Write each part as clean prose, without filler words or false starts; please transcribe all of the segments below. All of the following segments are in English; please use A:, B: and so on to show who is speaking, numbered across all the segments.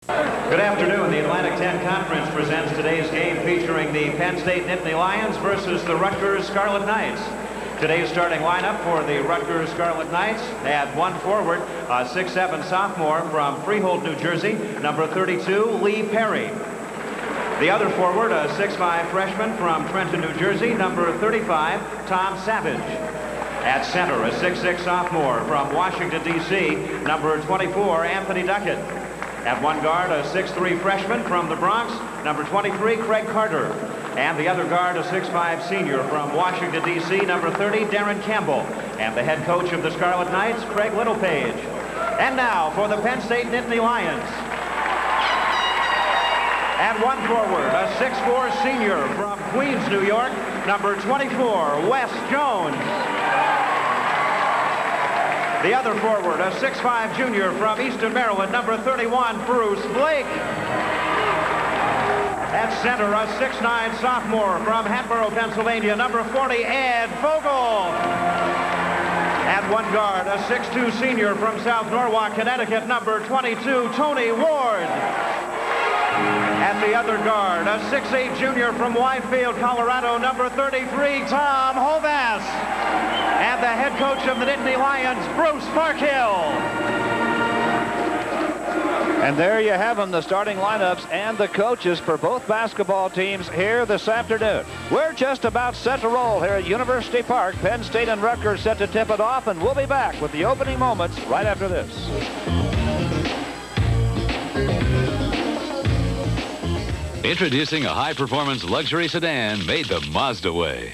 A: Good afternoon. The Atlantic 10 Conference presents today's game featuring the Penn State Nittany Lions versus the Rutgers Scarlet Knights. Today's starting lineup for the Rutgers Scarlet Knights had one forward, a 6'7" sophomore from Freehold, New Jersey, number 32, Lee Perry. The other forward, a 6'5" freshman from Trenton, New Jersey, number 35, Tom Savage. At center, a 6'6" sophomore from Washington, D.C., number 24, Anthony Duckett. At one guard, a 6'3" freshman from the Bronx, number 23, Craig Carter. And the other guard, a 6'5" senior from Washington, D.C., number 30, Darren Campbell. And the head coach of the Scarlet Knights, Craig Littlepage. And now for the Penn State Nittany Lions. At one forward, a 6'4" senior from Queens, New York, number 24, Wes Jones. The other forward, a 6'5" junior from Easton, Maryland, number 31, Bruce Blake. At center, a 6'9" sophomore from Hatboro, Pennsylvania, number 40, Ed Fogel. At one guard, a 6'2" senior from South Norwalk, Connecticut, number 22, Tony Ward. At the other guard, a 6'8" junior from Whitefield, Colorado, number 33, Tom Hovass. And the head coach of the Nittany Lions, Bruce Parkhill.
B: And there you have them, the starting lineups and the coaches for both basketball teams here this afternoon. We're just about set to roll here at University Park. Penn State and Rutgers set to tip it off, and we'll be back with the opening moments right after this.
C: Introducing a high-performance luxury sedan made the Mazda way.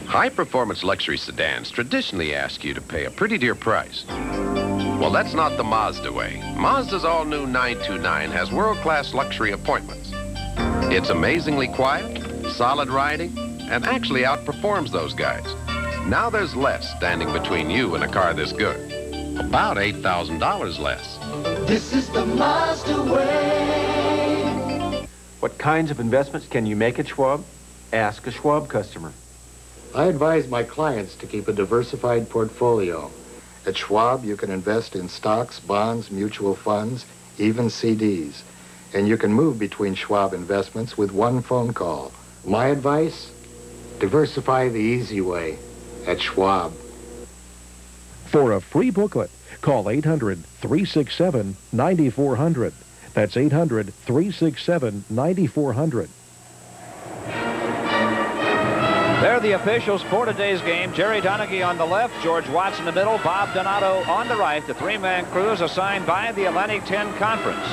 D: High-performance luxury sedans traditionally ask you to pay a pretty dear price. Well, that's not the Mazda way. Mazda's all-new 929 has world-class luxury appointments. It's amazingly quiet, solid riding, and actually outperforms those guys. Now there's less standing between you and a car this good. About $8,000 less.
E: This is the Mazda way.
F: What kinds of investments can you make at Schwab? Ask a Schwab customer.
G: I advise my clients to keep a diversified portfolio. At Schwab, you can invest in stocks, bonds, mutual funds, even CDs. And you can move between Schwab investments with one phone call. My advice? Diversify the easy way at Schwab.
H: For a free booklet, call 800-367-9400. That's 800-367-9400.
B: They're the officials for today's game. Jerry Donaghy on the left, George Watts in the middle, Bob Donato on the right. The three-man crew is assigned by the Atlantic 10 Conference.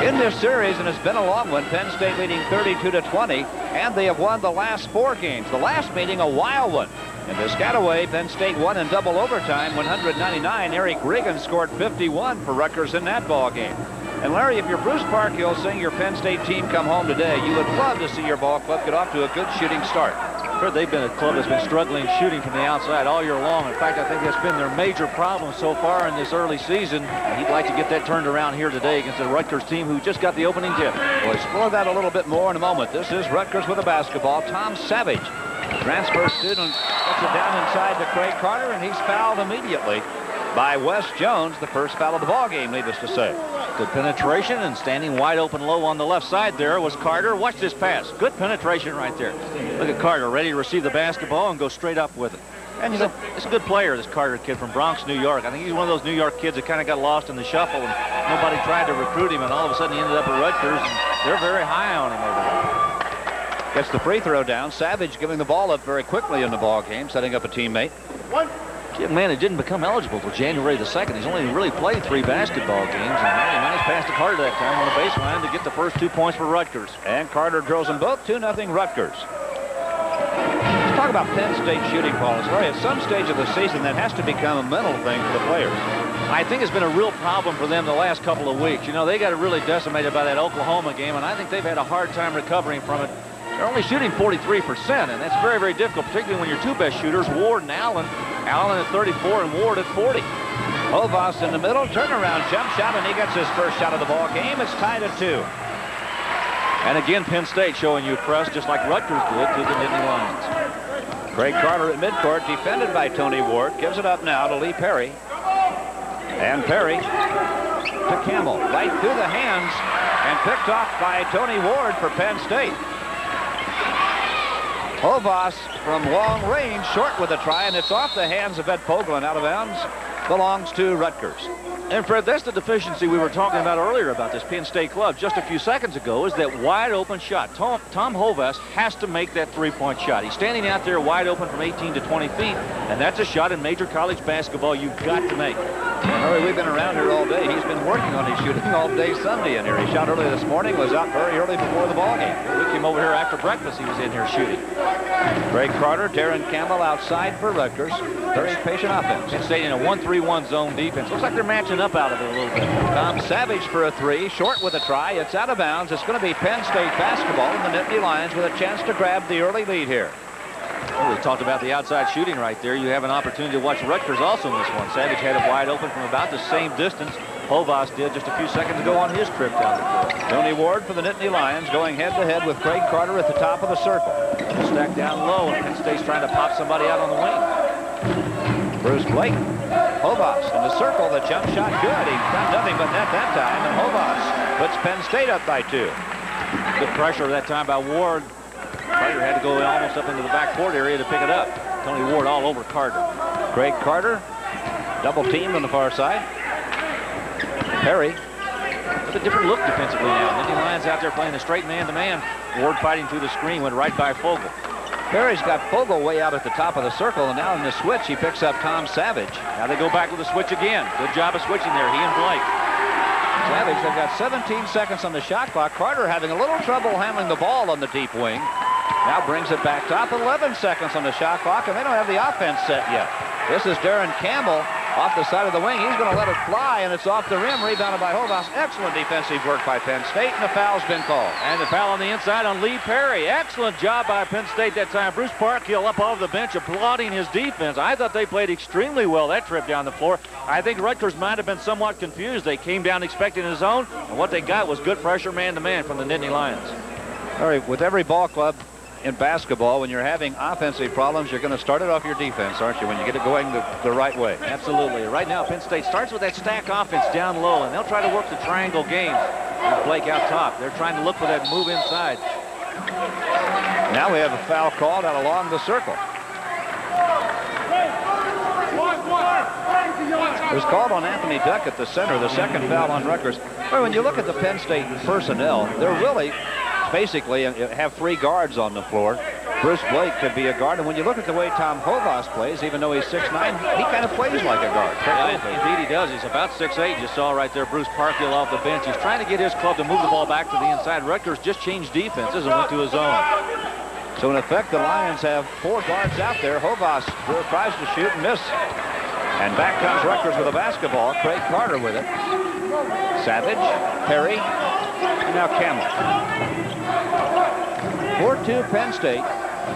B: In this series, and it's been a long one, Penn State leading 32-20, and they have won the last 4 games. The last meeting, a wild one. In Piscataway, Penn State won in double overtime, 199. Eric Regan scored 51 for Rutgers in that ball game. And Larry, if you're Bruce Parkhill seeing your Penn State team come home today, you would love to see your ball club get off to a good shooting start.
I: Sure, they've been a club that's been struggling shooting from the outside all year long. In fact, I think that's been their major problem so far in this early season. He'd like to get that turned around here today against the Rutgers team who just got the opening tip.
B: We'll explore that a little bit more in a moment. This is Rutgers with a basketball. Tom Savage, transfer student, puts it down inside to Craig Carter, and he's fouled immediately by Wes Jones, the first foul of the ball game, needless to say.
I: Good penetration, and standing wide open low on the left side there was Carter. Watch this pass. Good penetration right there. Look at Carter ready to receive the basketball and go straight up with it. And, you know, it's a good player, this Carter kid from Bronx, New York. I think he's one of those New York kids that kind of got lost in the shuffle, and nobody tried to recruit him, and all of a sudden he ended up at Rutgers, and they're very high on him over there.
B: Gets the free throw down. Savage giving the ball up very quickly in the ball game, setting up a teammate.
I: Kid, man, it didn't become eligible until January the 2nd. He's only really played 3 basketball games, and really nice pass to Carter that time on the baseline to get the first 2 points for Rutgers.
B: And Carter drills them both. 2-0 Rutgers. Let's talk about Penn State shooting, Paul. Larry, at some stage of the season, that has to become a mental thing for the players.
I: I think it's been a real problem for them the last couple of weeks. You know, they got really decimated by that Oklahoma game, and I think they've had a hard time recovering from it. They're only shooting 43%, and that's very, very difficult, particularly when your 2 best shooters, Ward and Allen. Allen at 34 and Ward at 40.
B: Hovass in the middle, turnaround jump shot, and he gets his first shot of the ball game. It's tied at 2.
I: And again, Penn State showing you press just like Rutgers did to the Nittany Lions.
B: Craig Carter at midcourt, defended by Tony Ward. Gives it up now to Lee Perry. And Perry to Campbell. Right through the hands and picked off by Tony Ward for Penn State. Hovas from long range, short with a try, and it's off the hands of Ed Fogel and out of bounds. Belongs to Rutgers.
I: And Fred, that's the deficiency we were talking about earlier about this Penn State club just a few seconds ago, is that wide open shot. Tom Hovas has to make that three-point shot. He's standing out there wide open from 18 to 20 feet, and that's a shot in major college basketball you've got to make.
B: Hurry, we've been around here all day. He's been working on his shooting all day Sunday in here. He shot early this morning, was out very early before the ball game.
I: We came over here after breakfast. He was in here shooting.
B: Craig Carter, Darren Campbell outside for Rutgers. Very patient offense.
I: Penn State in a 1-3-1 zone defense. Looks like they're matching up out of it a little bit.
B: Tom Savage for a three, short with a try. It's out of bounds. It's going to be Penn State basketball, and the Nittany Lions with a chance to grab the early lead here.
I: Well, we talked about the outside shooting right there. You have an opportunity to watch Rutgers also in this one. Savage had it wide open from about the same distance Hovas did just a few seconds ago on his trip down the court.
B: Tony Ward for the Nittany Lions going head-to-head with Craig Carter at the top of the circle.
I: Stacked down low, and Penn State's trying to pop somebody out on the wing.
B: Bruce Blake, Hovas in the circle. The jump shot good. He got nothing but net that time, and Hovas puts Penn State up by 2.
I: Good pressure that time by Ward. Carter had to go almost up into the backcourt area to pick it up. Tony Ward all over Carter.
B: Craig Carter, double teamed on the far side. Perry.
I: With a different look defensively now. Nittany Lions out there playing a straight man-to-man. Ward fighting through the screen, went right by Fogel.
B: Perry's got Fogel way out at the top of the circle, and now in the switch, he picks up Tom Savage.
I: Now they go back with the switch again. Good job of switching there, he and Blake.
B: Savage, they've got 17 seconds on the shot clock. Carter having a little trouble handling the ball on the deep wing. Now brings it back top. 11 seconds on the shot clock, and they don't have the offense set yet. This is Darren Campbell off the side of the wing. He's going to let it fly, and it's off the rim. Rebounded by Hovas. Excellent defensive work by Penn State, and the foul's been called.
I: And the foul on the inside on Lee Perry. Excellent job by Penn State that time. Bruce Parkhill up off the bench applauding his defense. I thought they played extremely well that trip down the floor. I think Rutgers might have been somewhat confused. They came down expecting a zone, and what they got was good pressure man-to-man from the Nittany Lions.
B: All right, with every ball club in basketball, when you're having offensive problems, you're going to start it off your defense, aren't you, when you get it going the right way?
I: Absolutely. Right now, Penn State starts with that stack offense down low, and they'll try to work the triangle game with Blake out top. They're trying to look for that move inside.
B: Now we have a foul called out along the circle. It was called on Anthony Duck at the center, the second foul on Rutgers. Well, when you look at the Penn State personnel, they're really basically have 3 guards on the floor. Bruce Blake could be a guard, and when you look at the way Tom Hovas plays, even though he's 6'9", he kind of plays like a guard.
I: Indeed he does. He's about 6'8". You saw right there Bruce Parkhill off the bench. He's trying to get his club to move the ball back to the inside. Rutgers just changed defenses and went to his zone.
B: So in effect, the Lions have 4 guards out there. Hovas tries to shoot and miss. And back comes Rutgers with a basketball. Craig Carter with it. Savage, Perry, and now Campbell. 4-2 Penn State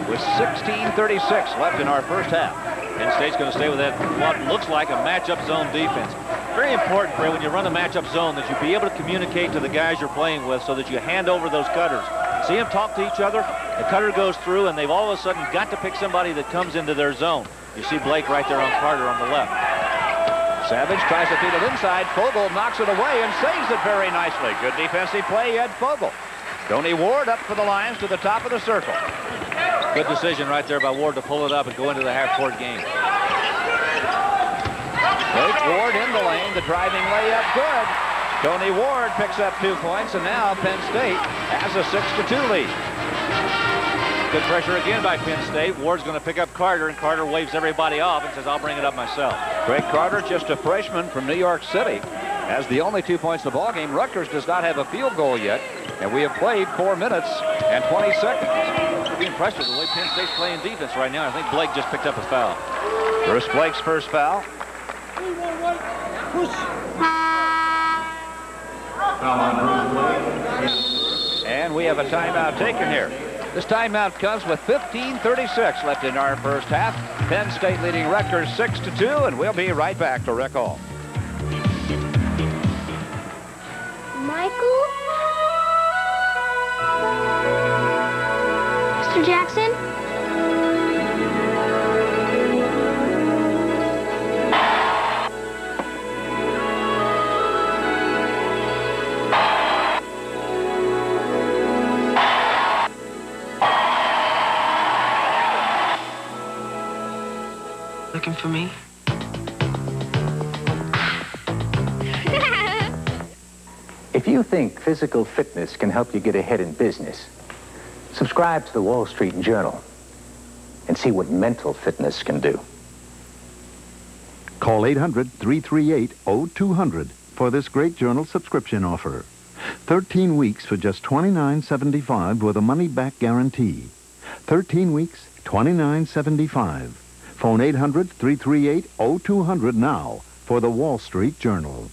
B: with 16:36 left in our first half.
I: Penn State's going to stay with that, what looks like a matchup zone defense. Very important, Fred, when you run a matchup zone, that you be able to communicate to the guys you're playing with so that you hand over those cutters. See them talk to each other, the cutter goes through, and they've all of a sudden got to pick somebody that comes into their zone. You see Blake right there on Carter on the left.
B: Savage tries to feed it inside. Fogel knocks it away and saves it very nicely. Good defensive play, Ed Fogel. Tony Ward up for the Lions to the top of the circle.
I: Good decision right there by Ward to pull it up and go into the half-court game.
B: Blake Ward in the lane, the driving layup good. Tony Ward picks up 2 points, and now Penn State has a 6-2 lead.
I: Good pressure again by Penn State. Ward's going to pick up Carter, and Carter waves everybody off and says, I'll bring it up myself.
B: Craig Carter, just a freshman from New York City, has the only 2 points in the ballgame. Rutgers does not have a field goal yet, and we have played 4 minutes and 20 seconds.
I: I'd be impressed with the way Penn State's playing defense right now. I think Blake just picked up a foul.
B: Bruce Blake's first foul. And we have a timeout taken here. This timeout comes with 15:36 left in our first half. Penn State leading Rutgers 6-2, and we'll be right back to Rec Hall.
J: Michael? Mr. Jackson?
K: Looking for me?
L: If you think physical fitness can help you get ahead in business, subscribe to the Wall Street Journal and see what mental fitness can do.
M: Call 800-338-0200 for this great journal subscription offer. 13 weeks for just $29.75 with a money-back guarantee. 13 weeks, $29.75. Phone 800-338-0200 now for the Wall Street Journal.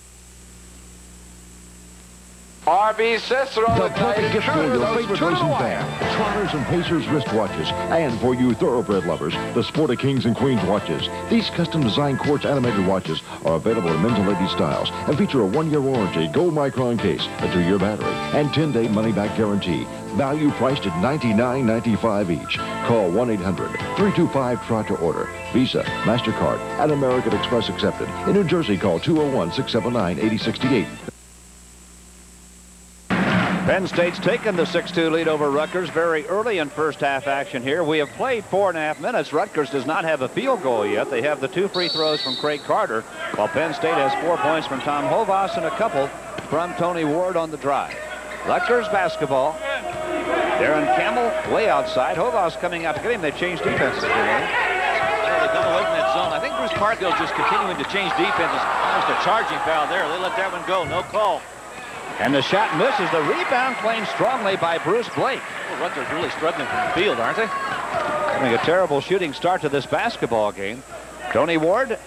N: RB Cicero,
H: the perfect gift for your favorite racing fan. Trotters and Pacers wristwatches. And for you thoroughbred lovers, the Sporta Kings and Queens watches. These custom-designed quartz animated watches are available in men's and ladies' styles and feature a 1-year warranty, gold micron case, a 2-year battery, and 10-day money-back guarantee. Value priced at $99.95 each. Call 1-800-325-TROT to order. Visa, MasterCard, and American Express accepted. In New Jersey, call 201-679-8068.
B: Penn State's taken the 6-2 lead over Rutgers very early in first half action here. We have played 4.5 minutes. Rutgers does not have a field goal yet. They have the 2 free throws from Craig Carter, while Penn State has 4 points from Tom Hovas and a couple from Tony Ward on the drive. Rutgers basketball. Darren Campbell way outside. Hovas coming out to get him. They've changed defenses here.
I: They've gone away from that zone. I think Bruce Parkdale's just continuing to change defenses. Almost a charging foul there. They let that one go. No call.
B: And the shot misses. The rebound claimed strongly by Bruce Blake.
I: Well, Rutgers really struggling from the field, aren't they?
B: Having a terrible shooting start to this basketball game. Tony Ward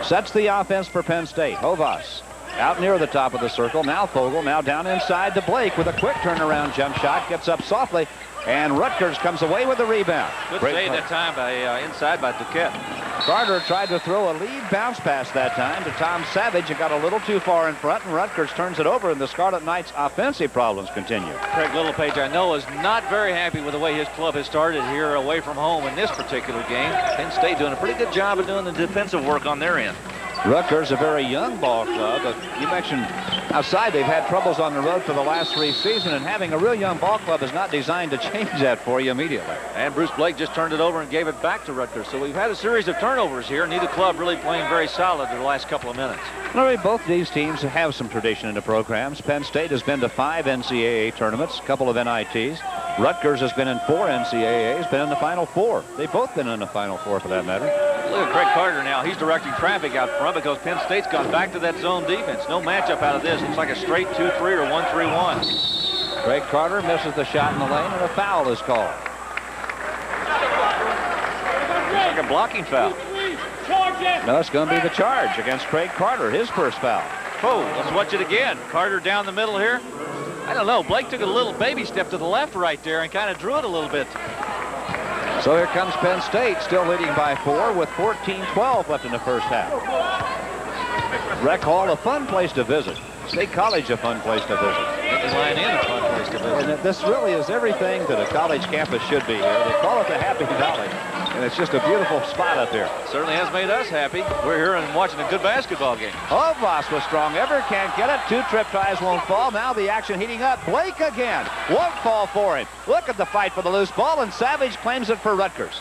B: sets the offense for Penn State. Hovas out near the top of the circle. Now Fogel, now down inside to Blake with a quick turnaround jump shot. Gets up softly, and Rutgers comes away with the rebound.
I: Good save that time by inside by Duquette.
B: Carter tried to throw a lead bounce pass that time to Tom Savage and got a little too far in front, and Rutgers turns it over, and the Scarlet Knights' offensive problems continue.
I: Craig Littlepage, I know, is not very happy with the way his club has started here away from home in this particular game. Penn State doing a pretty good job of doing the defensive work on their end.
B: Rutgers, a very young ball club. You mentioned outside they've had troubles on the road for the last 3 seasons, and having a real young ball club is not designed to change that for you immediately.
I: And Bruce Blake just turned it over and gave it back to Rutgers. So we've had a series of turnovers here. Neither club really playing very solid the last couple of minutes.
B: Well, both these teams have some tradition in the programs. Penn State has been to 5 NCAA tournaments, a couple of NITs. Rutgers has been in 4 NCAAs, been in the Final Four. They've both been in the Final Four for that matter.
I: Look at Craig Carter now. He's directing traffic out front because Penn State's gone back to that zone defense. No matchup out of this. Looks like a straight 2-3 or 1-3-1.
B: Craig Carter misses the shot in the lane, and a foul is called.
I: Looks like a blocking foul.
B: No, it's going to be the charge against Craig Carter, his first foul.
I: Oh, let's watch it again. Carter down the middle here. I don't know. Blake took a little baby step to the left right there and kind of drew it a little bit.
B: So here comes Penn State, still leading by 4 with 14-12 left in the first half. Rec Hall, a fun place to visit. State College, a fun place to visit.
I: Nittany Lion Inn, a fun place to visit.
B: And this really is everything that a college campus should be here. They call it the Happy Valley, and it's just a beautiful spot up here.
I: Certainly has made us happy. We're here and watching a good basketball game.
B: Hovas was strong. Ever can't get it. 2 trip tries won't fall. Now the action heating up. Blake again. Won't fall for him. Look at the fight for the loose ball, and Savage claims it for Rutgers.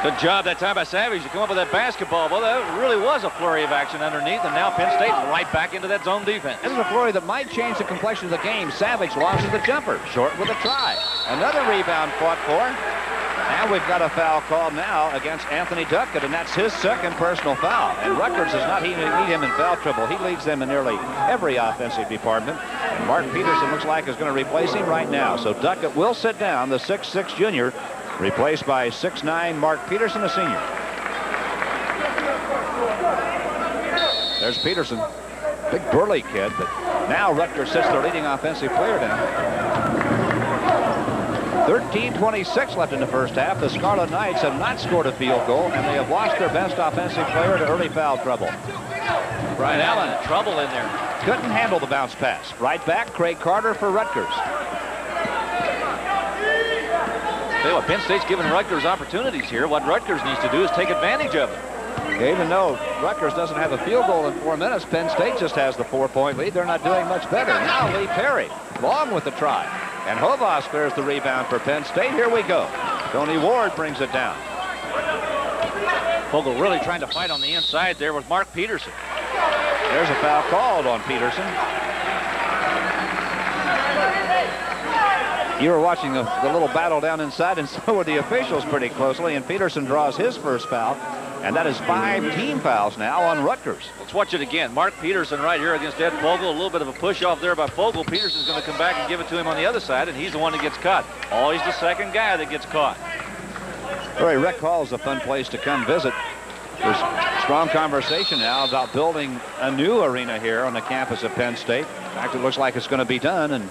I: Good job that time by Savage to come up with that basketball. Well, that really was a flurry of action underneath, and now Penn State right back into that zone defense.
B: This is a flurry that might change the complexion of the game. Savage launches the jumper. Short with a try. Another rebound fought for. And we've got a foul called now against Anthony Duckett, and that's his second personal foul. And Rutgers does not even lead him in foul trouble. He leads them in nearly every offensive department. And Mark Peterson looks like is going to replace him right now. So Duckett will sit down, the 6'6" junior, replaced by 6'9" Mark Peterson, a senior. There's Peterson, big burly kid, but now Rutgers sits their leading offensive player down. 13:26 left in the first half. The Scarlet Knights have not scored a field goal, and they have lost their best offensive player to early foul trouble.
I: Brian Allen, trouble in there.
B: Couldn't handle the bounce pass. Right back, Craig Carter for Rutgers.
I: Tell you what, Penn State's giving Rutgers opportunities here. What Rutgers needs to do is take advantage of it.
B: Even though Rutgers doesn't have a field goal in 4 minutes, Penn State just has the 4-point lead. They're not doing much better. Now Lee Perry, long with the try. And Hovas clears the rebound for Penn State. Here we go. Tony Ward brings it down.
I: Vogel really trying to fight on the inside there with Mark Peterson.
B: There's a foul called on Peterson. You were watching the little battle down inside, and so were the officials pretty closely, and Peterson draws his first foul, and that is 5 team fouls now on Rutgers.
I: Let's watch it again. Mark Peterson right here against Ed Vogel. A little bit of a push off there by Vogel. Peterson's going to come back and give it to him on the other side, and he's the one that gets caught. Always the second guy that gets caught.
B: Rec Hall is a fun place to come visit. There's strong conversation now about building a new arena here on the campus of Penn State. In fact, it looks like it's going to be done, and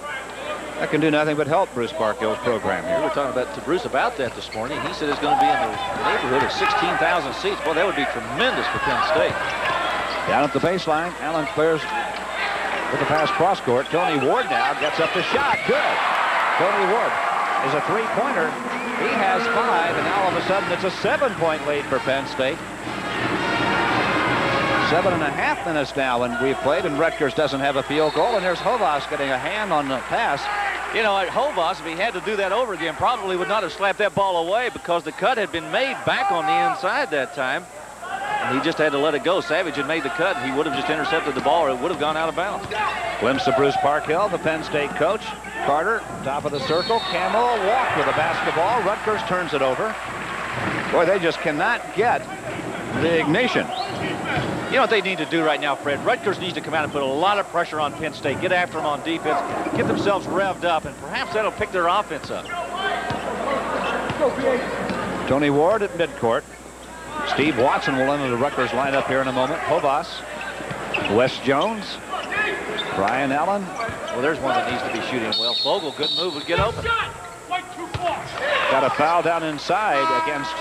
B: that can do nothing but help Bruce Barkill's program here.
I: We were talking to Bruce about that this morning. He said it's going to be in the neighborhood of 16,000 seats. Boy, that would be tremendous for Penn State.
B: Down at the baseline, Allen clears with the pass cross court. Tony Ward now gets up the shot. Good. Tony Ward is a three-pointer. He has 5, and now all of a sudden it's a 7-point lead for Penn State. 7.5 minutes now when we've played, and Rutgers doesn't have a field goal, and there's Hovas getting a hand on the pass.
I: You know, Hovas, if he had to do that over again, probably would not have slapped that ball away because the cut had been made back on the inside that time. And he just had to let it go. Savage had made the cut. He would have just intercepted the ball, or it would have gone out of bounds.
B: Glimpse of Bruce Barkill, the Penn State coach. Carter, top of the circle. Camel walked with a basketball. Rutgers turns it over. Boy, they just cannot get the ignition.
I: You know what they need to do right now, Fred? Rutgers needs to come out and put a lot of pressure on Penn State. Get after them on defense. Get themselves revved up, and perhaps that'll pick their offense up.
B: Tony Ward at midcourt. Steve Watson will enter the Rutgers lineup here in a moment. Hovas. Wes Jones. Brian Allen.
I: Well, there's one that needs to be shooting well. Vogel, good move, would get open.
B: Got a foul down inside against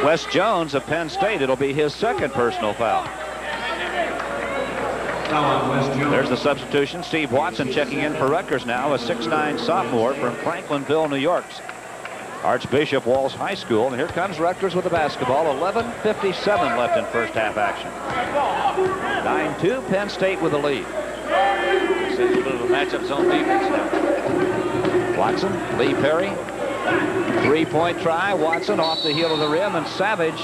B: Wes Jones of Penn State. It'll be his second personal foul. There's the substitution. Steve Watson checking in for Rutgers now, a 6'9" sophomore from Franklinville, New York. Archbishop Walls High School. And here comes Rutgers with the basketball. 11:57 left in first half action. 9-2, Penn State with the lead.
I: It's a little bit of a matchup zone defense now.
B: Watson, Lee Perry. 3-point try. Watson off the heel of the rim, and Savage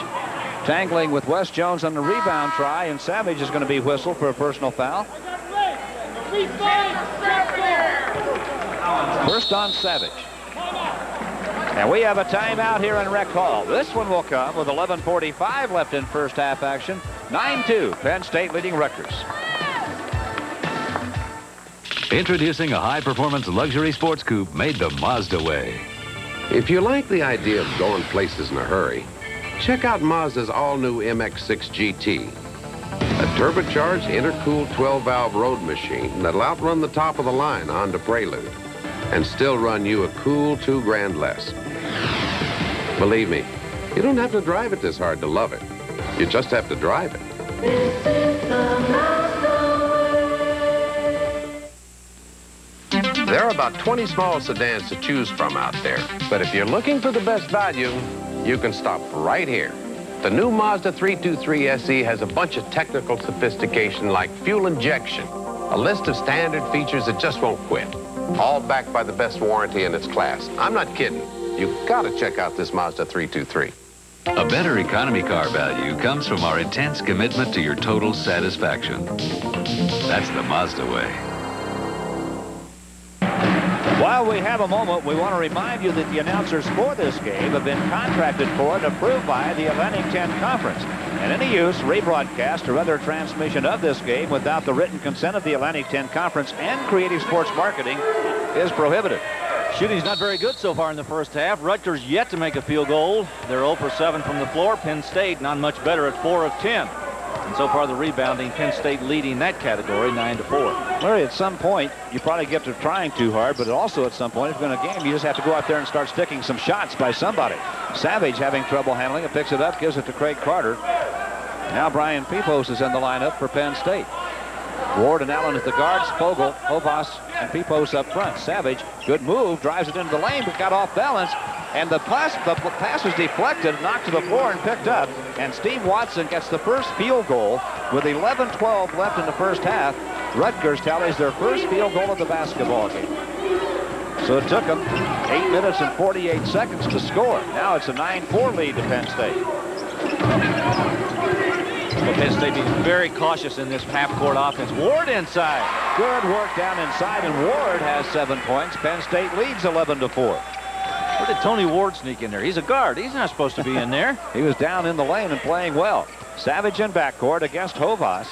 B: tangling with Wes Jones on the rebound try, and Savage is going to be whistled for a personal foul. First on Savage. And we have a timeout here in Rec Hall. This one will come with 11:45 left in first half action. 9-2, Penn State leading Rutgers.
C: Introducing a high-performance luxury sports coupe made the Mazda way.
D: If you like the idea of going places in a hurry, check out Mazda's all-new MX-6 GT. A turbocharged, intercooled 12-valve road machine that'll outrun the top-of-the-line Honda Prelude and still run you a cool $2 grand less. Believe me, you don't have to drive it this hard to love it. You just have to drive it.
E: This is the Mazda way.
D: There are about 20 small sedans to choose from out there. But if you're looking for the best value, you can stop right here. The new Mazda 323 SE has a bunch of technical sophistication like fuel injection, a list of standard features that just won't quit, all backed by the best warranty in its class. I'm not kidding. You've got to check out this Mazda 323.
C: A better economy car value comes from our intense commitment to your total satisfaction. That's the Mazda way.
B: While we have a moment, we want to remind you that the announcers for this game have been contracted for and approved by the Atlantic 10 Conference. And any use, rebroadcast, or other transmission of this game without the written consent of the Atlantic 10 Conference and Creative Sports Marketing is prohibited.
I: Shooting's not very good so far in the first half. Rutgers yet to make a field goal. They're 0 for 7 from the floor. Penn State not much better at 4 of 10. And so far the rebounding, Penn State leading that category 9-4.
B: Larry, at some point, you probably get to trying too hard, but also at some point, if you're in a game, you just have to go out there and start sticking some shots by somebody. Savage having trouble handling it, picks it up, gives it to Craig Carter. Now Brian Pepos is in the lineup for Penn State. Ward and Allen at the guards, Fogel, Hovas, and Pepos up front. Savage, good move, drives it into the lane, but got off balance. And the pass was deflected, knocked to the floor, and picked up. And Steve Watson gets the first field goal with 11:12 left in the first half. Rutgers tallies their first field goal of the basketball game. So it took them 8 minutes and 48 seconds to score. Now it's a 9-4 lead to Penn State.
I: Well, Penn State being very cautious in this half-court offense. Ward inside.
B: Good work down inside, and Ward has 7 points. Penn State leads 11-4.
I: Where did Tony Ward sneak in there? He's a guard. He's not supposed to be in there.
B: He was down in the lane and playing well. Savage in backcourt against Hovas.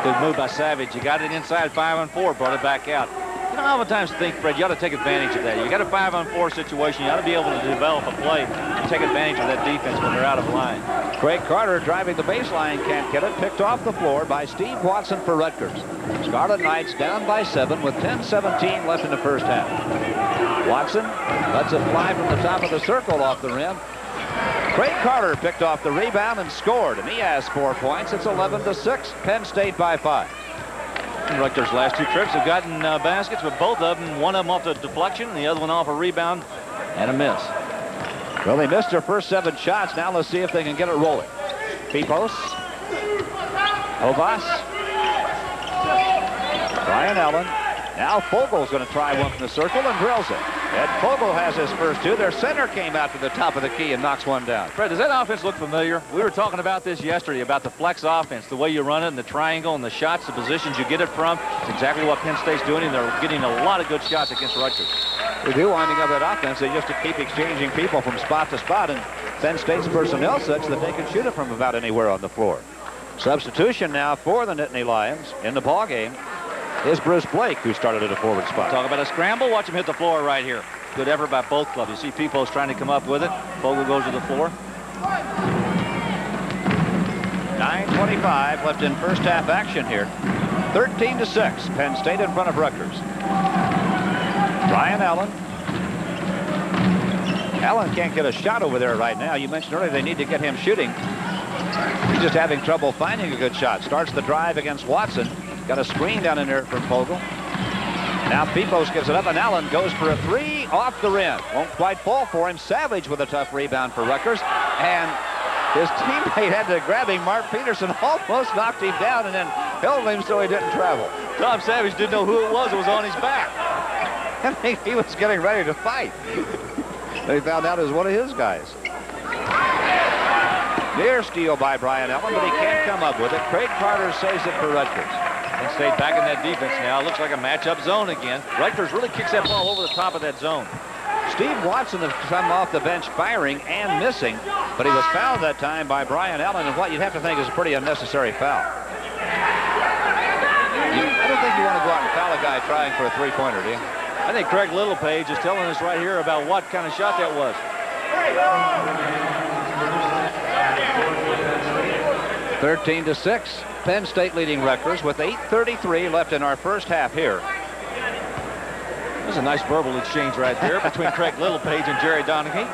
I: Good move by Savage. You got it inside 5-on-4, brought it back out. You know, I oftentimes think, Fred, you ought to take advantage of that. You got a 5-on-4 situation. You ought to be able to develop a play and take advantage of that defense when they're out of line.
B: Craig Carter driving the baseline, can't get it. Picked off the floor by Steve Watson for Rutgers. Scarlet Knights down by 7 with 10:17 left in the first half. Watson lets it fly from the top of the circle off the rim. Craig Carter picked off the rebound and scored, and he has 4 points. It's 11-6. Penn State by 5.
I: And Rutgers' last 2 trips have gotten baskets, but both of them, one of them off the deflection and the other one off a rebound and a miss.
B: Well, they missed their first 7 shots. Now let's see if they can get it rolling. Pipos. Ovas. Brian Allen. Now Fogel's going to try one from the circle and drills it. Ed Fogel has his first 2. Their center came out to the top of the key and knocks one down.
I: Fred, does that offense look familiar? We were talking about this yesterday, about the flex offense, the way you run it and the triangle and the shots, the positions you get it from. It's exactly what Penn State's doing, and they're getting a lot of good shots against Rutgers.
B: They do winding up that offense. They just keep exchanging people from spot to spot, and Penn State's personnel such that they can shoot it from about anywhere on the floor. Substitution now for the Nittany Lions in the ballgame is Bruce Blake, who started at a forward spot.
I: Talk about a scramble. Watch him hit the floor right here. Good effort by both clubs. You see Pipos trying to come up with it. Fogel goes to the floor.
B: 9:25 left in first half action here. 13-6. Penn State in front of Rutgers. Brian Allen. Allen can't get a shot over there right now. You mentioned earlier they need to get him shooting. He's just having trouble finding a good shot. Starts the drive against Watson. Got a screen down in there from Fogel. Now Pipos gives it up, and Allen goes for a 3 off the rim. Won't quite fall for him. Savage with a tough rebound for Rutgers. And his teammate had to grab him. Mark Peterson almost knocked him down and then held him so he didn't travel.
I: Tom Savage didn't know who it was on his back.
B: I think he was getting ready to fight. They found out it was one of his guys. Near steal by Brian Allen, but he can't come up with it. Craig Carter saves it for Rutgers.
I: And stayed back in that defense now. Looks like a matchup zone again. Rutgers really kicks that ball over the top of that zone.
B: Steve Watson has come off the bench firing and missing, but he was fouled that time by Brian Allen, and what you'd have to think is a pretty unnecessary foul. I don't think you want to go out and foul a guy trying for a 3-pointer, do you?
I: I think Craig Littlepage is telling us right here about what kind of shot that was.
B: 13-6. Penn State leading Rutgers with 8:33 left in our first half here.
I: There's a nice verbal exchange right there between Craig Littlepage and Jerry Donaghy.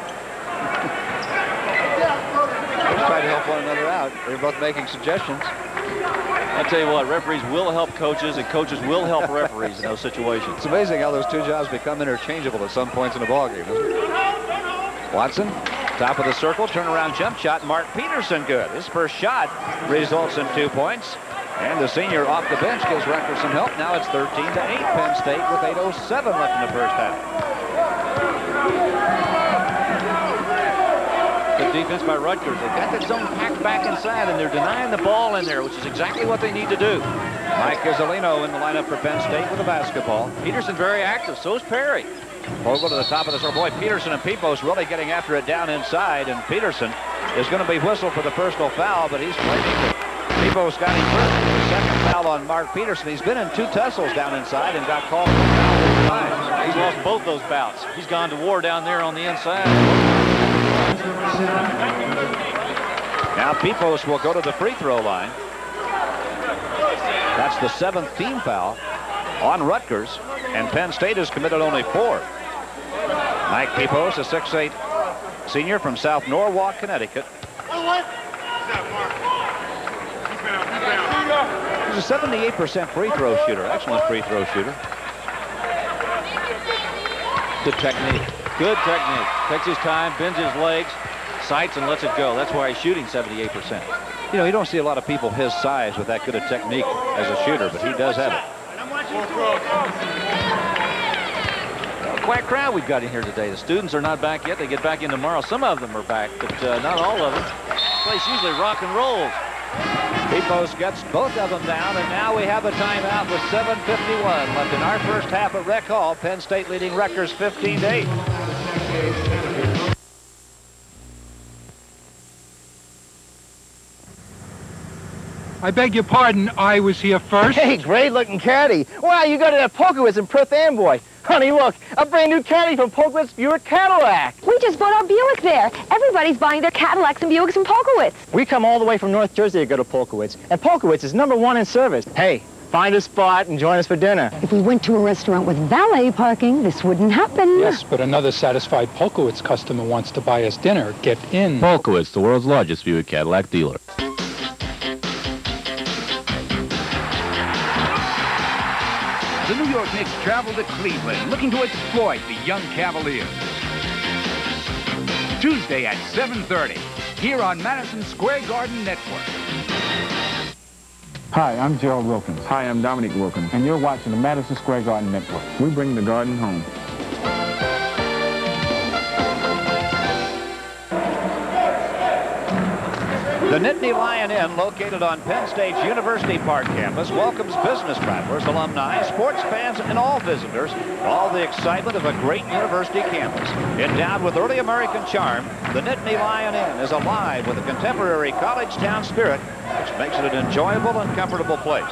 B: Let's try to help one another out. They're both making suggestions.
I: I'll tell you what, referees will help coaches, and coaches will help referees in those situations.
B: It's amazing how those 2 jobs become interchangeable at some points in a ballgame, isn't it? Watson, top of the circle, turnaround jump shot. Mark Peterson good. His first shot results in 2 points. And the senior off the bench gives Rutgers some help. Now it's 13-8 Penn State with 8:07 left in the first half.
I: Good defense by Rutgers. They got that zone packed back inside, and they're denying the ball in there, which is exactly what they need to do.
B: Mike Isolino in the lineup for Penn State with a basketball.
I: Peterson very active. So is Perry.
B: Fogel to the top of the circle. Boy, Peterson and Pipos really getting after it down inside, and Peterson is going to be whistled for the personal foul, but he's playing it. Pipos got him first. The second foul on Mark Peterson. He's been in 2 tussles down inside and got called for a foul this time.
I: He's lost both those bouts. He's gone to war down there on the inside.
B: Now Pipos will go to the free throw line. That's the 7th team foul on Rutgers, and Penn State has committed only 4. Mike Pipos, a 6'8" senior from South Norwalk, Connecticut. He's a 78% free throw shooter. Excellent free throw shooter.
I: Good technique. Good technique. Takes his time, bends his legs, sights, and lets it go. That's why he's shooting 78%.
B: You know, you don't see a lot of people his size with that good a technique as a shooter, but he does have it.
I: quiet crowd we've got in here today. The students are not back yet. They get back in tomorrow. Some of them are back, but not all of them. This place usually rock and rolls.
B: Pepos gets both of them down, and now we have a timeout with 7:51 left in our first half at Rec Hall. Penn State leading Rutgers 15-8.
K: I beg your pardon, I was here first.
O: Hey, great-looking caddy. Wow, you got it at Polkowitz in Perth Amboy. Honey, look, a brand-new caddy from Polkowitz Buick Cadillac.
P: We just bought our Buick there. Everybody's buying their Cadillacs and Buicks from Polkowitz.
O: We come all the way from North Jersey to go to Polkowitz, and Polkowitz is #1 in service. Hey, find a spot and join us for dinner.
P: If we went to a restaurant with valet parking, this wouldn't happen.
K: Yes, but another satisfied Polkowitz customer wants to buy us dinner. Get in.
Q: Polkowitz, the world's largest Buick Cadillac dealer.
R: The New York Knicks travel to Cleveland, looking to exploit the young Cavaliers. Tuesday at 7:30, here on Madison Square Garden Network.
S: Hi, I'm Gerald Wilkins. Hi, I'm Dominic Wilkins. And you're watching the Madison Square Garden Network. We bring the garden home.
B: The Nittany Lion Inn, located on Penn State's University Park campus, welcomes business travelers, alumni, sports fans, and all visitors. All the excitement of a great university campus. Endowed with early American charm, the Nittany Lion Inn is alive with a contemporary college town spirit, which makes it an enjoyable and comfortable place.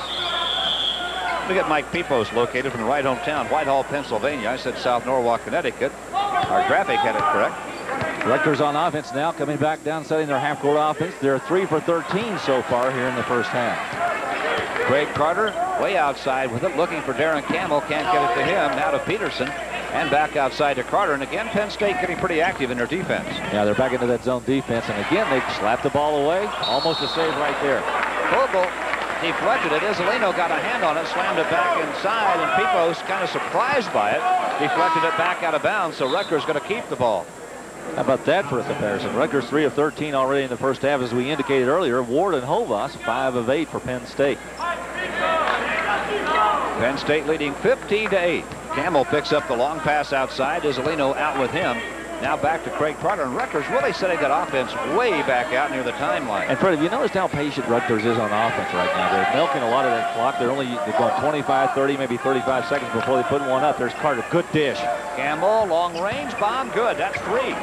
B: Look at Mike Pepos, located from the right hometown, Whitehall, Pennsylvania. I said South Norwalk, Connecticut. Our graphic had it correct.
I: Rutgers on offense now, coming back down, setting their half-court offense. They're 3 for 13 so far here in the first half.
B: Craig Carter way outside with it, looking for Darren Campbell. Can't get it to him. Now to Peterson, and back outside to Carter. And again, Penn State getting pretty active in their defense.
I: Yeah, they're back into that zone defense. And again, they slapped the ball away. Almost a save right there.
B: Vogel deflected it. Isolino got a hand on it, slammed it back inside, and Pepos, kind of surprised by it, deflected it back out of bounds. So Rutgers going to keep the ball.
I: How about that for a comparison? Rutgers 3 of 13 already in the first half, as we indicated earlier. Ward and Hovas 5 of 8 for Penn State.
B: Penn State leading 15-8. Campbell picks up the long pass outside. Isolino out with him. Now back to Craig Carter, and Rutgers really setting that offense way back out near the timeline.
I: And Fred, have you noticed how patient Rutgers is on offense right now? They're milking a lot of that clock. They're going 25, 30, maybe 35 seconds before they put one up. There's Carter, good dish.
B: Campbell, long range bomb, good. That's 3.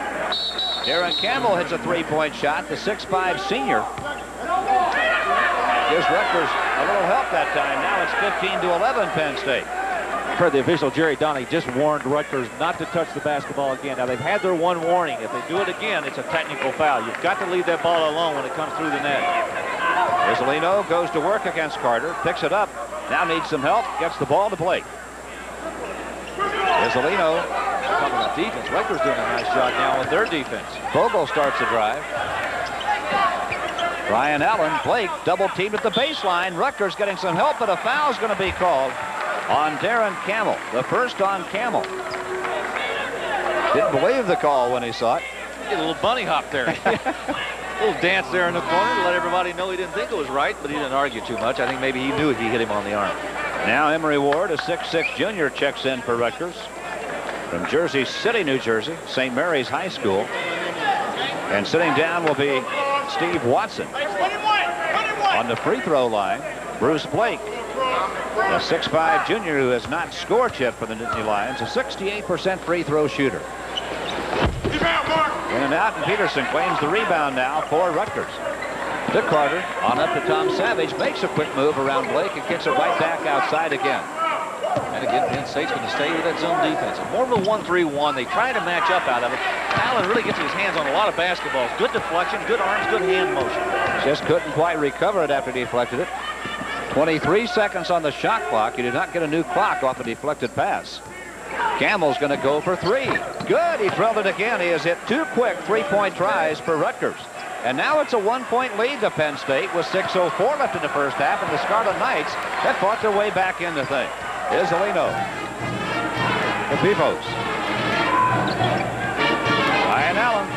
B: Darren Campbell hits a 3-point shot. The 6'5" senior gives Rutgers a little help that time. Now it's 15-11 Penn State.
I: Fred, the official Jerry Donnie just warned Rutgers not to touch the basketball again. Now they've had their one warning. If they do it again, it's a technical foul. You've got to leave that ball alone when it comes through the net. Isolino goes to work against Carter, picks it up, now needs some help, gets the ball to Blake. Isolino, talking about defense, Rutgers doing a nice job now with their defense. Vogel starts the drive. Ryan Allen, Blake double teamed at the baseline. Rutgers getting some help, but a foul is going to be called on Darren Campbell. The first on Campbell. Didn't believe the call when he saw it. He did a little bunny hop there. A little dance there in the corner to let everybody know he didn't think it was right, but he didn't argue too much. I think maybe he knew he hit him on the arm.
B: Now Emery Ward, a 6'6" junior, checks in for Rutgers. From Jersey City, New Jersey, St. Mary's High School. And sitting down will be Steve Watson. On the free throw line, Bruce Blake, a 6'5" junior who has not scored yet for the Nittany Lions, a 68% free throw shooter. In and out, and Peterson claims the rebound now for Rutgers. To Carter, on up to Tom Savage, makes a quick move around Blake and kicks it right back outside again.
I: And again, Penn State's going to stay with that zone defense. More of a 1-3-1. They try to match up out of it. Allen really gets his hands on a lot of basketballs. Good deflection, good arms, good hand motion.
B: Just couldn't quite recover it after he deflected it. 23 seconds on the shot clock. You did not get a new clock off a deflected pass. Campbell's going to go for 3. Good. He drilled it again. He has hit 2 quick 3-point tries for Rutgers. And now it's a 1-point lead to Penn State with 6:04 left in the first half. And the Scarlet Knights have fought their way back into things. Isolino. The Pepos. Ryan Allen.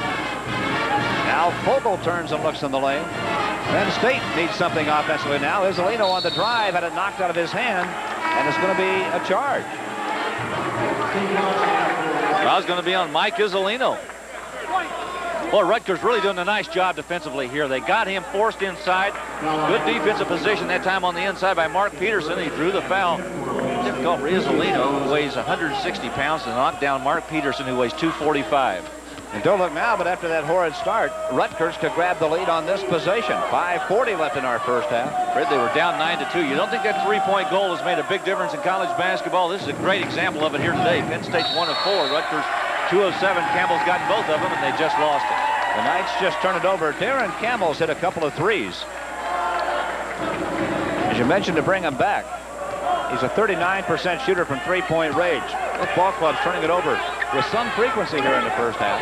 B: Now Vogel turns and looks in the lane. Penn State needs something offensively now. Isolino on the drive, had it knocked out of his hand, and it's going to be a charge.
I: Foul's going to be on Mike Isolino. Boy, Rutgers really doing a nice job defensively here. They got him forced inside. Good defensive position that time on the inside by Mark Peterson. He drew the foul. Difficult for Isolino, who weighs 160 pounds, to knock down Mark Peterson, who weighs 245.
B: And don't look now, but after that horrid start, Rutgers could grab the lead on this possession. 5:40 left in our first half.
I: Fred, they were down 9-2. You don't think that three-point goal has made a big difference in college basketball? This is a great example of it here today. Penn State's 1 of 4. Rutgers 2 of 7. Campbell's gotten both of them, and they just lost it.
B: The Knights just turn it over. Darren Campbell's hit a couple of threes. As you mentioned, to bring him back, he's a 39% shooter from three-point range. Both ball clubs turning it over with some frequency here in the first half.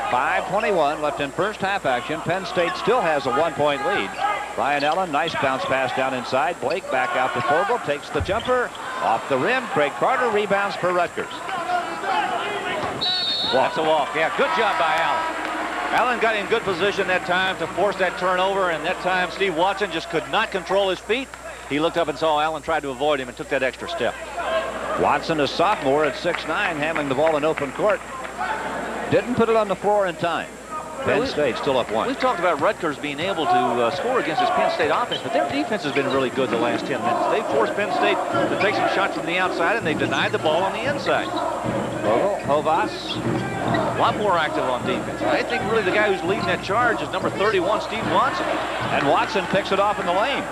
B: 5:21 left in first half action. Penn State still has a 1-point lead. Ryan Allen, nice bounce pass down inside. Blake back out to Fogle, takes the jumper off the rim. Craig Carter rebounds for Rutgers.
I: That's a walk. Yeah, good job by Allen. Allen got in good position that time to force that turnover, and that time Steve Watson just could not control his feet. He looked up and saw Allen tried to avoid him and took that extra step.
B: Watson, a sophomore at 6'9", handling the ball in open court. Didn't put it on the floor in time. Penn State still up 1.
I: We've talked about Rutgers being able to score against this Penn State offense, but their defense has been really good the last 10 minutes. They've forced Penn State to take some shots from the outside, and they've denied the ball on the inside.
B: Vogel, Hovas,
I: a lot more active on defense. I think really the guy who's leading that charge is number 31, Steve Watson.
B: And Watson picks it off in the lane.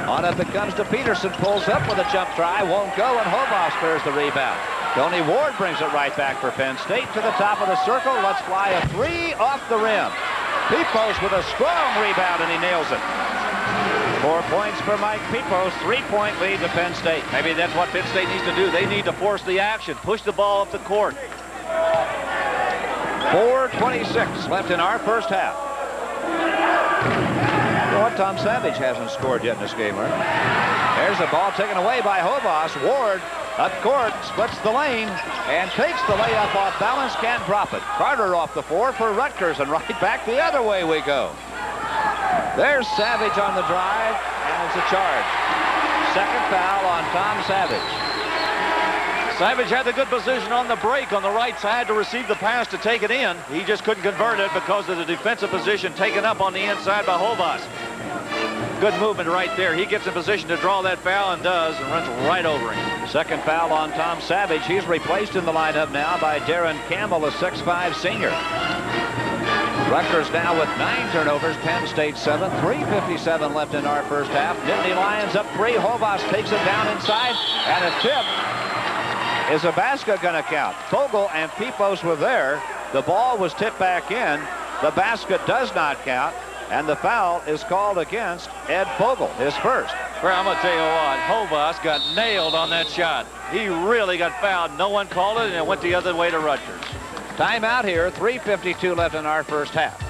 B: On up it comes to Peterson, pulls up with a jump try, won't go, and Hovas clears the rebound. Tony Ward brings it right back for Penn State to the top of the circle. Let's fly a 3 off the rim. Pepos with a strong rebound, and he nails it. 4 points for Mike Pepos, 3-point lead to Penn State.
I: Maybe that's what Penn State needs to do. They need to force the action, push the ball up the court.
B: 4:26 left in our first half. You know what? Tom Savage hasn't scored yet in this game, right? There's the ball taken away by Hovas. Ward up court, splits the lane, and takes the layup off balance, can't drop it. Carter off the floor for Rutgers, and right back the other way we go. There's Savage on the drive, and it's a charge. Second foul on Tom Savage.
I: Savage had the good position on the break on the right side to receive the pass to take it in. He just couldn't convert it because of the defensive position taken up on the inside by Hovas. Good movement right there. He gets in position to draw that foul and does, and runs right over him.
B: Second foul on Tom Savage. He's replaced in the lineup now by Darren Campbell, a 6'5" senior. Rutgers now with 9 turnovers. Penn State 7. 3:57 left in our first half. Nittany Lions up 3. Hovas takes it down inside, and a tip. Is a basket going to count? Fogle and Pepos were there. The ball was tipped back in. The basket does not count. And the foul is called against Ed Fogle, his first.
I: Well, I'm going to tell you what, Hovas got nailed on that shot. He really got fouled. No one called it, and it went the other way to Rutgers.
B: Timeout here, 3:52 left in our first half.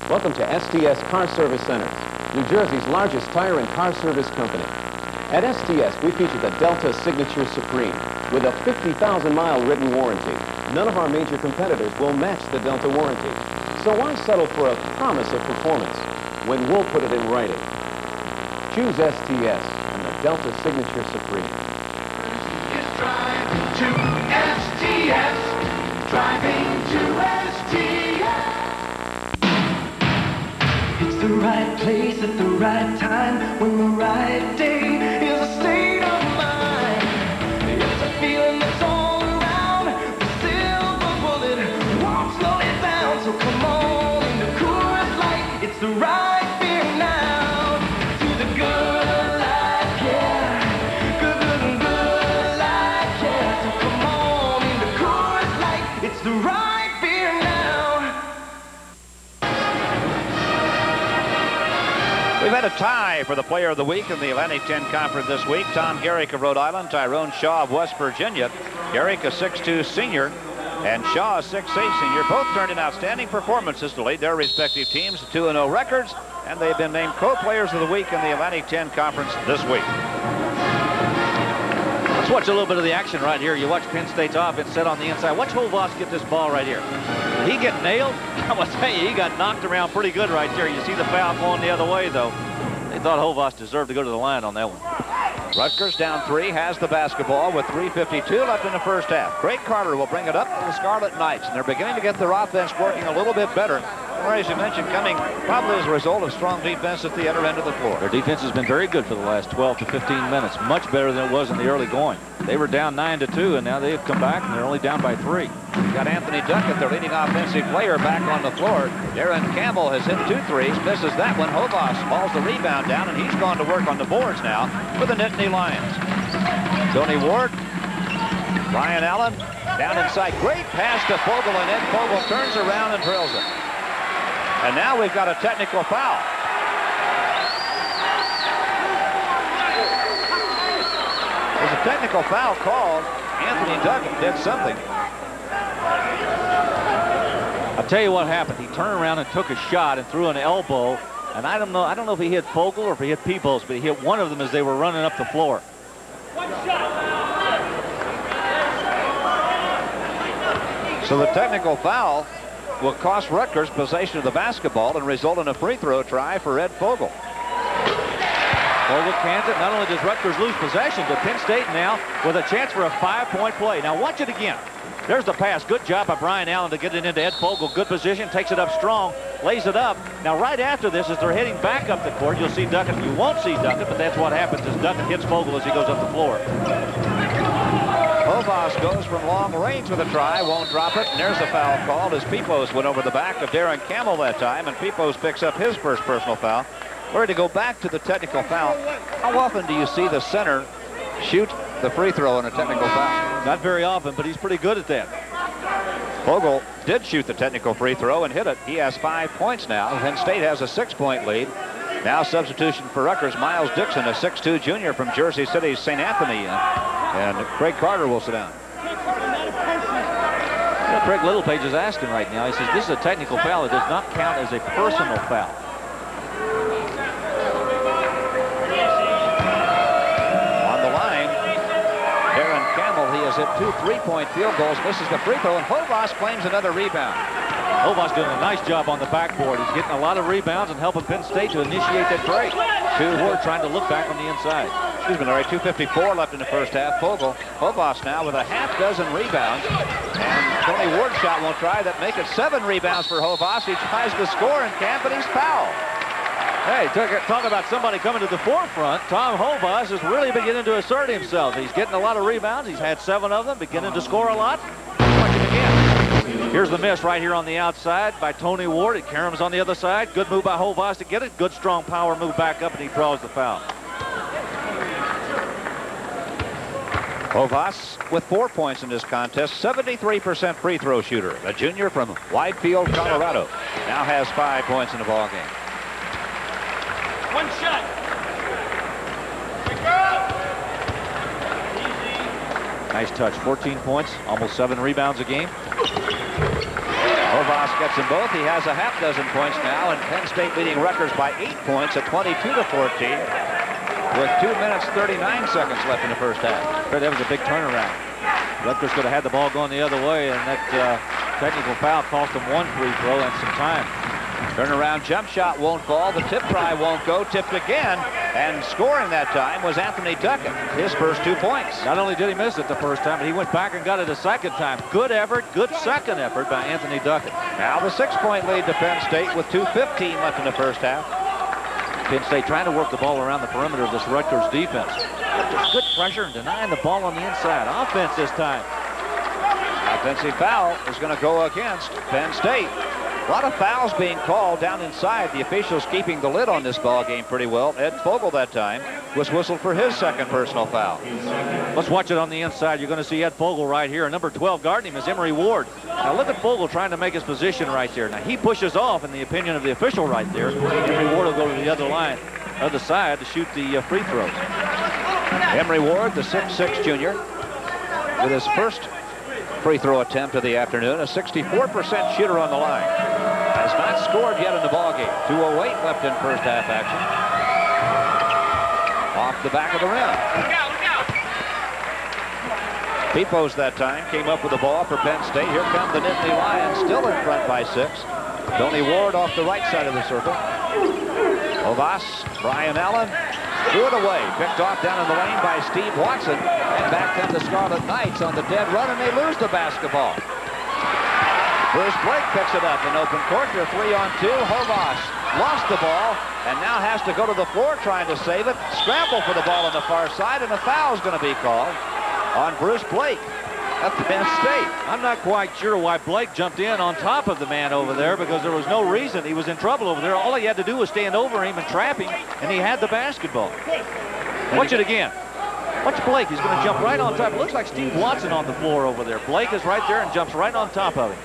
T: Welcome to STS Car Service Center, New Jersey's largest tire and car service company. At STS, we feature the Delta Signature Supreme with a 50,000-mile written warranty. None of our major competitors will match the Delta warranty. So why settle for a promise of performance when we'll put it in writing? Choose STS and the Delta Signature Supreme.
E: Driving to STS. Driving to STS. It's the right place at the right time when the right day is a state of mind. It's a feeling that's all around. The silver bullet won't slow it down. So come on in the Coors Light. It's the right beer now. To the good life, yeah. Good life, yeah. So come on in the Coors Light. It's the right beer now.
B: We've had a tie for the player of the week in the Atlantic 10 Conference this week. Tom Garrick of Rhode Island, Tyrone Shaw of West Virginia. Garrick, a 6'2" senior, and Shaw, a 6'8" senior. Both turned in outstanding performances to lead their respective teams to 2-0 records, and they've been named co-players of the week in the Atlantic 10 Conference this week.
I: Let's watch a little bit of the action right here. You watch Penn State's offense set on the inside. Watch Hovas get this ball right here. Did he get nailed? I'm going to tell you, he got knocked around pretty good right there. You see the foul going the other way, though. They thought Hovas deserved to go to the line on that one.
B: Rutgers down 3, has the basketball with 3:52 left in the first half. Craig Carter will bring it up to the Scarlet Knights, and they're beginning to get their offense working a little bit better. Or, as you mentioned, coming probably as a result of strong defense at the other end of the floor.
I: Their defense has been very good for the last 12 to 15 minutes, much better than it was in the early going. They were down 9-2, and now they've come back, and they're only down by 3.
B: You've got Anthony Duckett, their leading offensive player, back on the floor. Darren Campbell has hit 2 threes, misses that one. Hovas hauls the rebound down, and he's gone to work on the boards now for the Nittany Lions. Tony Ward, Brian Allen, down inside. Great pass to Fogle, and Ed Fogle turns around and drills it. And now we've got a technical foul. There's a technical foul called. Anthony Duckett did something.
I: I'll tell you what happened. He turned around and took a shot and threw an elbow. And I don't know if he hit Fogle or if he hit Peebles, but he hit one of them as they were running up the floor.
B: So the technical foul will cost Rutgers possession of the basketball and result in a free throw try for Ed Fogle.
I: Fogle cans it. Not only does Rutgers lose possession, but Penn State now with a chance for a 5-point play. Now watch it again. There's the pass. Good job by Brian Allen to get it into Ed Fogle. Good position. Takes it up strong. Lays it up. Now right after this, as they're heading back up the court, you'll see Duckett. You won't see Duckett, but that's what happens as Duckett hits Fogle as he goes up the floor.
B: Hovas goes from long range with a try, won't drop it, and there's a foul called as Pipos went over the back of Darren Campbell that time, and Pipos picks up his first personal foul. We're ready to go back to the technical foul. How often do you see the center shoot the free throw in a technical foul?
I: Not very often, but he's pretty good at that.
B: Fogle did shoot the technical free throw and hit it. He has 5 points now. Penn State has a 6-point lead. Now substitution for Rutgers, Miles Dixon, a 6'2 junior from Jersey City's St. Anthony. And Craig Carter will sit down.
I: Craig Littlepage is asking right now. He says this is a technical foul. It does not count as a personal foul.
B: On the line, Darren Campbell. He has hit 2 3-point field goals, misses the free throw, and Hovas claims another rebound.
I: Hovas doing a nice job on the backboard. He's getting a lot of rebounds and helping Penn State to initiate that break. Ward trying to look back on the inside.
B: Excuse me, Larry, 2:54 left in the first half. Hovas now with a half-dozen rebounds. And Tony Ward's shot won't try. That make it 7 rebounds for Hovas. He tries to score in camp, and he's fouled.
I: Hey, talk about somebody coming to the forefront. Tom Hovas is really beginning to assert himself. He's getting a lot of rebounds. He's had 7 of them, beginning to score a lot. Watch it again. Here's the miss right here on the outside by Tony Ward. It Karam's on the other side. Good move by Hovas to get it. Good strong power move back up, and he draws the foul.
B: Hovas with 4 points in this contest, 73% free throw shooter. A junior from Whitefield, Colorado. Now has 5 points in the ball game.
E: One shot.
I: Nice touch. 14 points, almost 7 rebounds a game.
B: Hovas gets them both. He has a half-dozen points now, and Penn State leading Rutgers by 8 points at 22-14 with 2 minutes 39 seconds left in the first half.
I: That was a big turnaround. Rutgers could have had the ball going the other way, and that technical foul cost them 1 free throw and some time.
B: Turnaround jump shot won't fall. The tip try won't go. Tipped again. And scoring that time was Anthony Duckett. His first 2 points.
I: Not only did he miss it the first time, but he went back and got it a second time. Good effort. Good second effort by Anthony Duckett.
B: Now the 6-point lead to Penn State with 2:15 left in the first half.
I: Penn State trying to work the ball around the perimeter of this Rutgers defense. Just good pressure and denying the ball on the inside. Offense this time.
B: Offensive foul is going to go against Penn State. A lot of fouls being called down inside. The officials keeping the lid on this ball game pretty well. Ed Fogle that time was whistled for his second personal foul.
I: Let's watch it on the inside. You're going to see Ed Fogle right here. Number 12 guarding him is Emery Ward. Now look at Fogle trying to make his position right there. Now he pushes off in the opinion of the official right there. Emery Ward will go to the other side to shoot the free throws.
B: Emery Ward, the 6'6 junior, with his first free throw attempt of the afternoon, a 64% shooter on the line. Has not scored yet in the ballgame. 2:08 left in first half action. Off the back of the rim.
E: Look out.
B: Pipos that time came up with the ball for Penn State. Here come the Nittany Lions, still in front by 6. Tony Ward off the right side of the circle. Hovas, Brian Allen, Threw it away. Picked off down in the lane by Steve Watson. And back come the Scarlet Knights on the dead run, and they lose the basketball. Bruce Blake picks it up in open court. They're 3-on-2. Hovas lost the ball and now has to go to the floor trying to save it. Scramble for the ball on the far side, and a foul is going to be called on Bruce Blake of Penn State.
I: I'm not quite sure why Blake jumped in on top of the man over there, because there was no reason. He was in trouble over there. All he had to do was stand over him and trap him, and he had the basketball. Watch it again. Watch Blake. He's going to jump right on top. It looks like Steve Watson on the floor over there. Blake is right there and jumps right on top of him.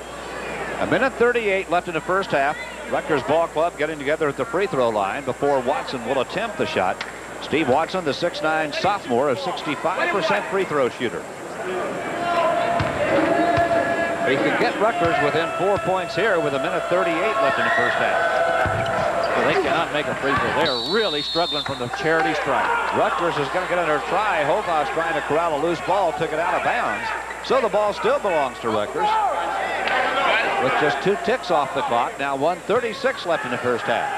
B: 1:38 left in the first half. Rutgers ball club getting together at the free throw line before Watson will attempt the shot. Steve Watson, the 6'9" sophomore, a 65% free throw shooter. He could get Rutgers within 4 points here with 1:38 left in the first half.
I: Well, they cannot make a free throw. They're really struggling from the charity stripe.
B: Rutgers is going to get under a try. Hovas trying to corral a loose ball, took it out of bounds. So the ball still belongs to Rutgers, with just 2 ticks off the clock. Now 1:36 left in the first half.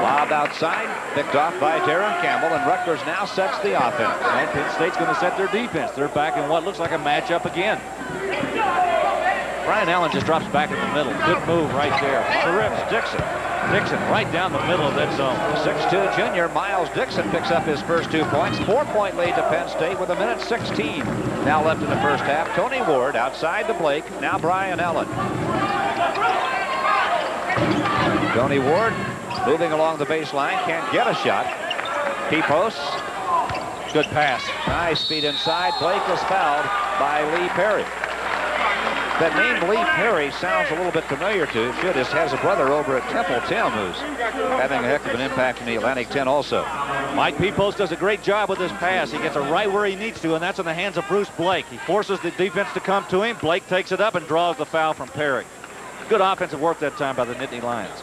B: Lob outside, picked off by Darren Campbell, and Rutgers now sets the offense.
I: And Penn State's going to set their defense. They're back in what looks like a matchup again. Brian Allen just drops back in the middle. Good move right there.
B: Terrific.
I: Dixon right down the middle of that zone.
B: 6'2" junior Miles Dixon picks up his first 2 points. 4-point lead to Penn State with 1:16 now left in the first half. Tony Ward outside to Blake. Now Brian Allen. Tony Ward moving along the baseline. Can't get a shot. P-post.
I: Good pass.
B: Nice speed inside. Blake is fouled by Lee Perry. That name Lee Perry sounds a little bit familiar to. Should has a brother over at Temple, Tim, who's having a heck of an impact in the Atlantic 10 also.
I: Mike P-post does a great job with this pass. He gets it right where he needs to, and that's in the hands of Bruce Blake. He forces the defense to come to him. Blake takes it up and draws the foul from Perry. Good offensive work that time by the Nittany Lions.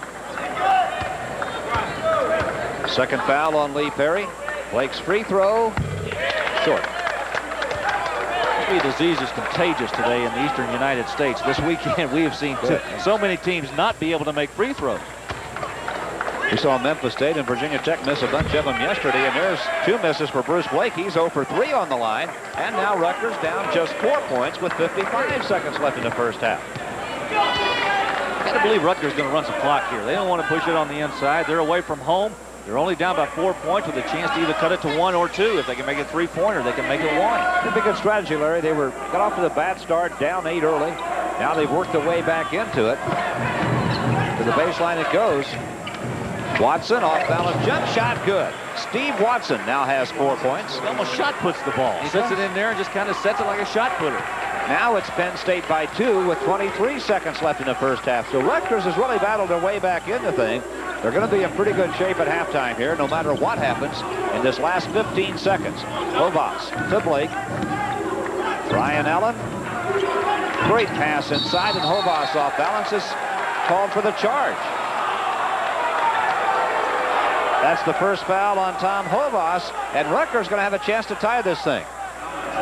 B: Second foul on Lee Perry. Blake's free throw, short.
I: The disease is contagious today in the eastern United States. This weekend we have seen so many teams not be able to make free throws.
B: We saw Memphis State and Virginia Tech miss a bunch of them yesterday, and there's 2 misses for Bruce Blake. He's 0 for 3 on the line, and now Rutgers down just 4 points with 55 seconds left in the first half.
I: I gotta believe Rutgers is going to run some clock here. They don't want to push it on the inside. They're away from home. They're only down by 4 points with a chance to either cut it to 1 or 2. If they can make it 3-pointer, they can make it 1.
B: Pretty good strategy, Larry. They got off to a bad start, down 8 early. Now they've worked their way back into it. To the baseline it goes. Watson off balance jump shot, good. Steve Watson now has 4 points.
I: He almost shot puts the ball. He sets it in there and just kind of sets it like a shot putter.
B: Now it's Penn State by 2 with 23 seconds left in the first half. So Rutgers has really battled their way back into things. They're going to be in pretty good shape at halftime here, no matter what happens in this last 15 seconds. Hovas to Blake. Brian Allen. Great pass inside, and Hovas off balance is called for the charge. That's the first foul on Tom Hovas, and Rutgers going to have a chance to tie this thing.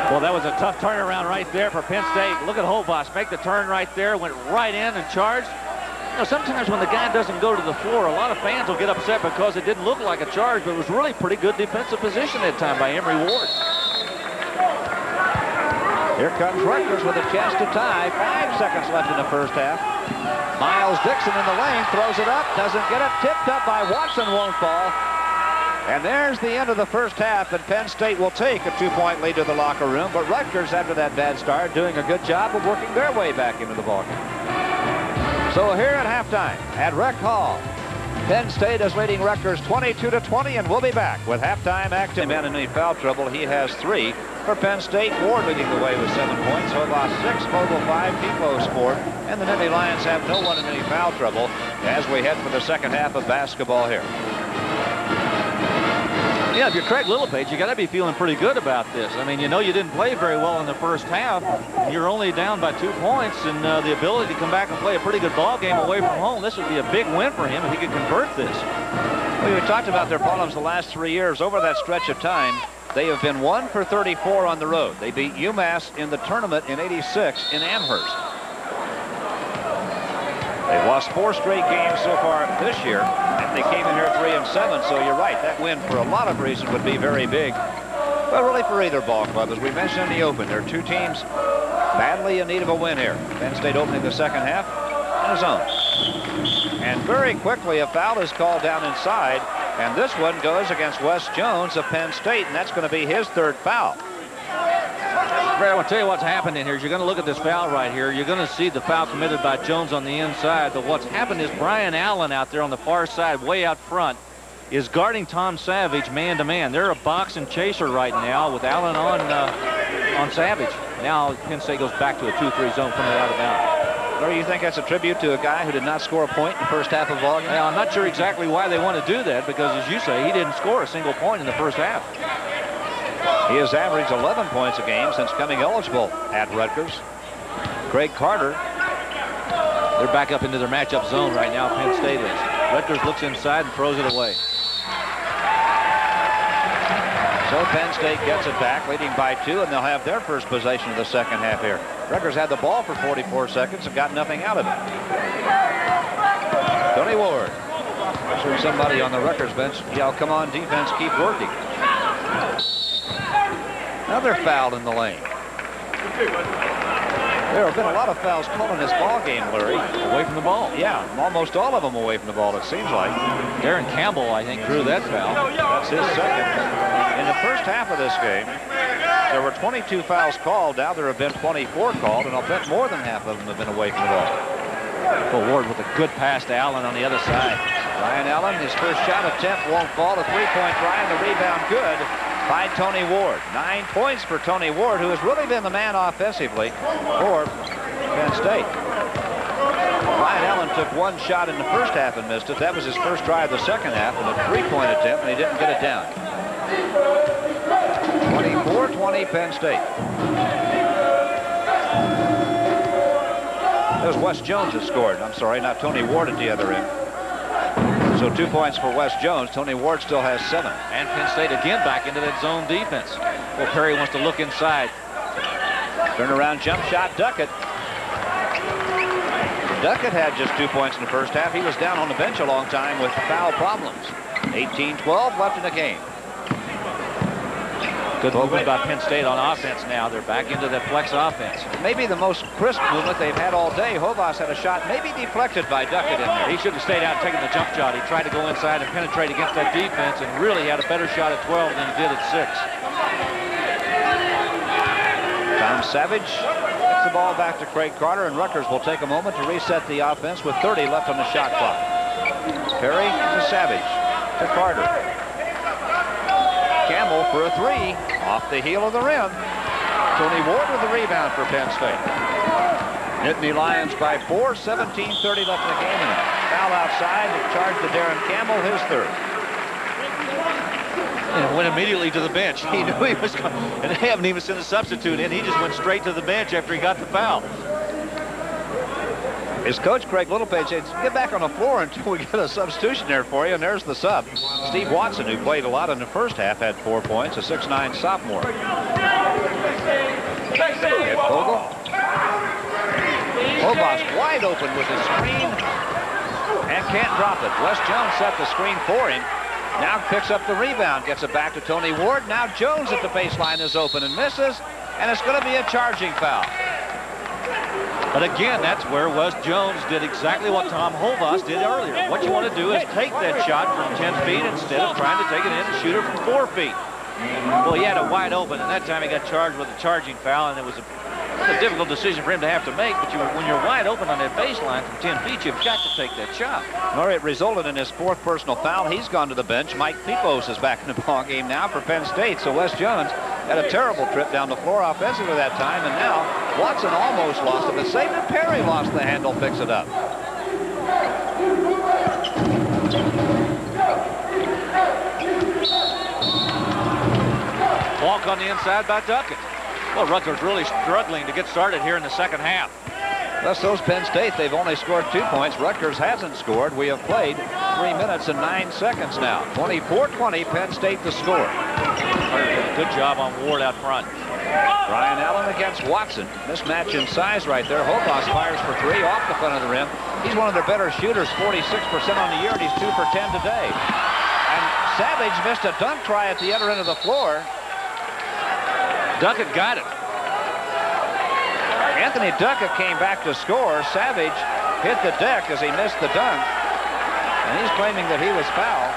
I: Well, that was a tough turnaround right there for Penn State. Look at Hovas make the turn right there, went right in and charged. You know, sometimes when the guy doesn't go to the floor, a lot of fans will get upset because it didn't look like a charge, but it was really pretty good defensive position that time by Emory Ward.
B: Here comes Rutgers with a chance to tie. 5 seconds left in the first half. Miles Dixon in the lane, throws it up, doesn't get it, tipped up by Watson, won't fall. And there's the end of the first half, and Penn State will take a 2-point lead to the locker room, but Rutgers, after that bad start, doing a good job of working their way back into the ballgame. So here at halftime at Rec Hall, Penn State is leading Rutgers 22-20, and we'll be back with halftime action. Man in any foul trouble, he has 3 for Penn State. Ward leading the way with 7 points. Hovas 6, Vogel 5, P-post 4, and the Nittany Lions have no one in any foul trouble as we head for the second half of basketball here.
I: Yeah, if you're Craig Littlepage, you got to be feeling pretty good about this. I mean, you know you didn't play very well in the first half. You're only down by 2 points, and the ability to come back and play a pretty good ball game away from home, this would be a big win for him if he could convert this.
B: Well, we talked about their problems the last 3 years. Over that stretch of time, they have been 1 for 34 on the road. They beat UMass in the tournament in '86 in Amherst. They've lost 4 straight games so far this year, and they came in here 3-7, so you're right. That win, for a lot of reasons, would be very big. But really for either ball club, as we mentioned in the open, there are 2 teams badly in need of a win here. Penn State opening the second half in a zone. And very quickly, a foul is called down inside, and this one goes against Wes Jones of Penn State, and that's going to be his 3rd foul.
I: Brad, I want to tell you what's happened in here. You're going to look at this foul right here. You're going to see the foul committed by Jones on the inside. But what's happened is Brian Allen out there on the far side, way out front, is guarding Tom Savage man-to-man. They're a box and chaser right now with Allen on Savage. Now Penn State goes back to a 2-3 zone coming out of bounds.
B: Or you think that's a tribute to a guy who did not score a point in the first half of the ball game?
I: Now, I'm not sure exactly why they want to do that, because as you say, he didn't score a single point in the first half.
B: He has averaged 11 points a game since coming eligible at Rutgers. Craig Carter.
I: They're back up into their matchup zone right now, Penn State is. Rutgers looks inside and throws it away.
B: So Penn State gets it back, leading by 2, and they'll have their first possession of the second half here. Rutgers had the ball for 44 seconds and got nothing out of it. Tony Ward. I heard somebody on the Rutgers bench yell, "Come on, defense, keep working." Another foul in the lane. There have been a lot of fouls called in this ball game, Larry.
I: Away from the ball.
B: Yeah, almost all of them away from the ball, it seems like.
I: Darren Campbell, I think, drew that foul.
B: That's his second. In the first half of this game, there were 22 fouls called. Now there have been 24 called, and I'll bet more than half of them have been away from the ball.
I: Well, Ward with a good pass to Allen on the other side.
B: Ryan Allen, his first shot attempt won't fall. The 3-point try and the rebound good by Tony Ward. 9 points for Tony Ward, who has really been the man offensively for Penn State. Ryan Allen took 1 shot in the first half and missed it. That was his first try of the second half, and a 3-point attempt, and he didn't get it down. 24-20 Penn State. That was Wes Jones that scored. I'm sorry, not Tony Ward at the other end. So 2 points for Wes Jones. Tony Ward still has 7.
I: And Penn State again back into that zone defense. Well, Perry wants to look inside.
B: Turnaround jump shot, Duckett. Duckett had just 2 points in the first half. He was down on the bench a long time with foul problems. 18-12 left in the game.
I: Good movement by Penn State on offense now. They're back into that flex offense.
B: Maybe the most crisp movement they've had all day. Hovas had a shot maybe deflected by Duckett in there.
I: He should have stayed out and taken the jump shot. He tried to go inside and penetrate against that defense and really had a better shot at 12 than he did at 6.
B: Tom Savage gets the ball back to Craig Carter, and Rutgers will take a moment to reset the offense with 30 left on the shot clock. Perry to Savage to Carter. Campbell for a 3 off the heel of the rim. Tony Ward with the rebound for Penn State. Nittany Lions by 4, 17:30 left in the game, and a foul outside. Charge to Darren Campbell, his 3rd.
I: And went immediately to the bench. He knew he was going, and they haven't even sent a substitute in. He just went straight to the bench after he got the foul.
B: His coach, Craig Littlepage, said, "Get back on the floor until we get a substitution there for you." And there's the sub. Steve Watson, who played a lot in the first half, had 4 points, a 6'9" sophomore. Vogel. Hovas wide open with his screen and can't drop it. Wes Jones set the screen for him. Now picks up the rebound, gets it back to Tony Ward. Now Jones at the baseline is open and misses, and it's going to be a charging foul.
I: But again, that's where Wes Jones did exactly what Tom Hovas did earlier. What you want to do is take that shot from 10 feet instead of trying to take it in and shoot it from 4 feet. Well, he had it wide open, and that time he got charged with a charging foul, and it was a difficult decision for him to have to make. But when you're wide open on that baseline from 10 feet, you've got to take that shot.
B: Well, it resulted in his 4th personal foul. He's gone to the bench. Mike Pipos is back in the ball game now for Penn State. So Wes Jones had a terrible trip down the floor offensively that time, and now Watson almost lost it, but saved it. Perry lost the handle, picks it up.
I: Walk on the inside by Duckett. Well, Rutgers really struggling to get started here in the second half.
B: Thus, those Penn State, they've only scored 2 points. Rutgers hasn't scored. We have played 3 minutes and 9 seconds now. 24-20, Penn State to score.
I: Good job on Ward out front.
B: Brian Allen against Watson. Mismatch in size right there. Hovas fires for 3 off the front of the rim. He's one of their better shooters, 46% on the year, and he's 2 for 10 today. And Savage missed a dunk try at the other end of the floor. Duckett got it. Anthony Duckett came back to score. Savage hit the deck as he missed the dunk. And he's claiming that he was fouled.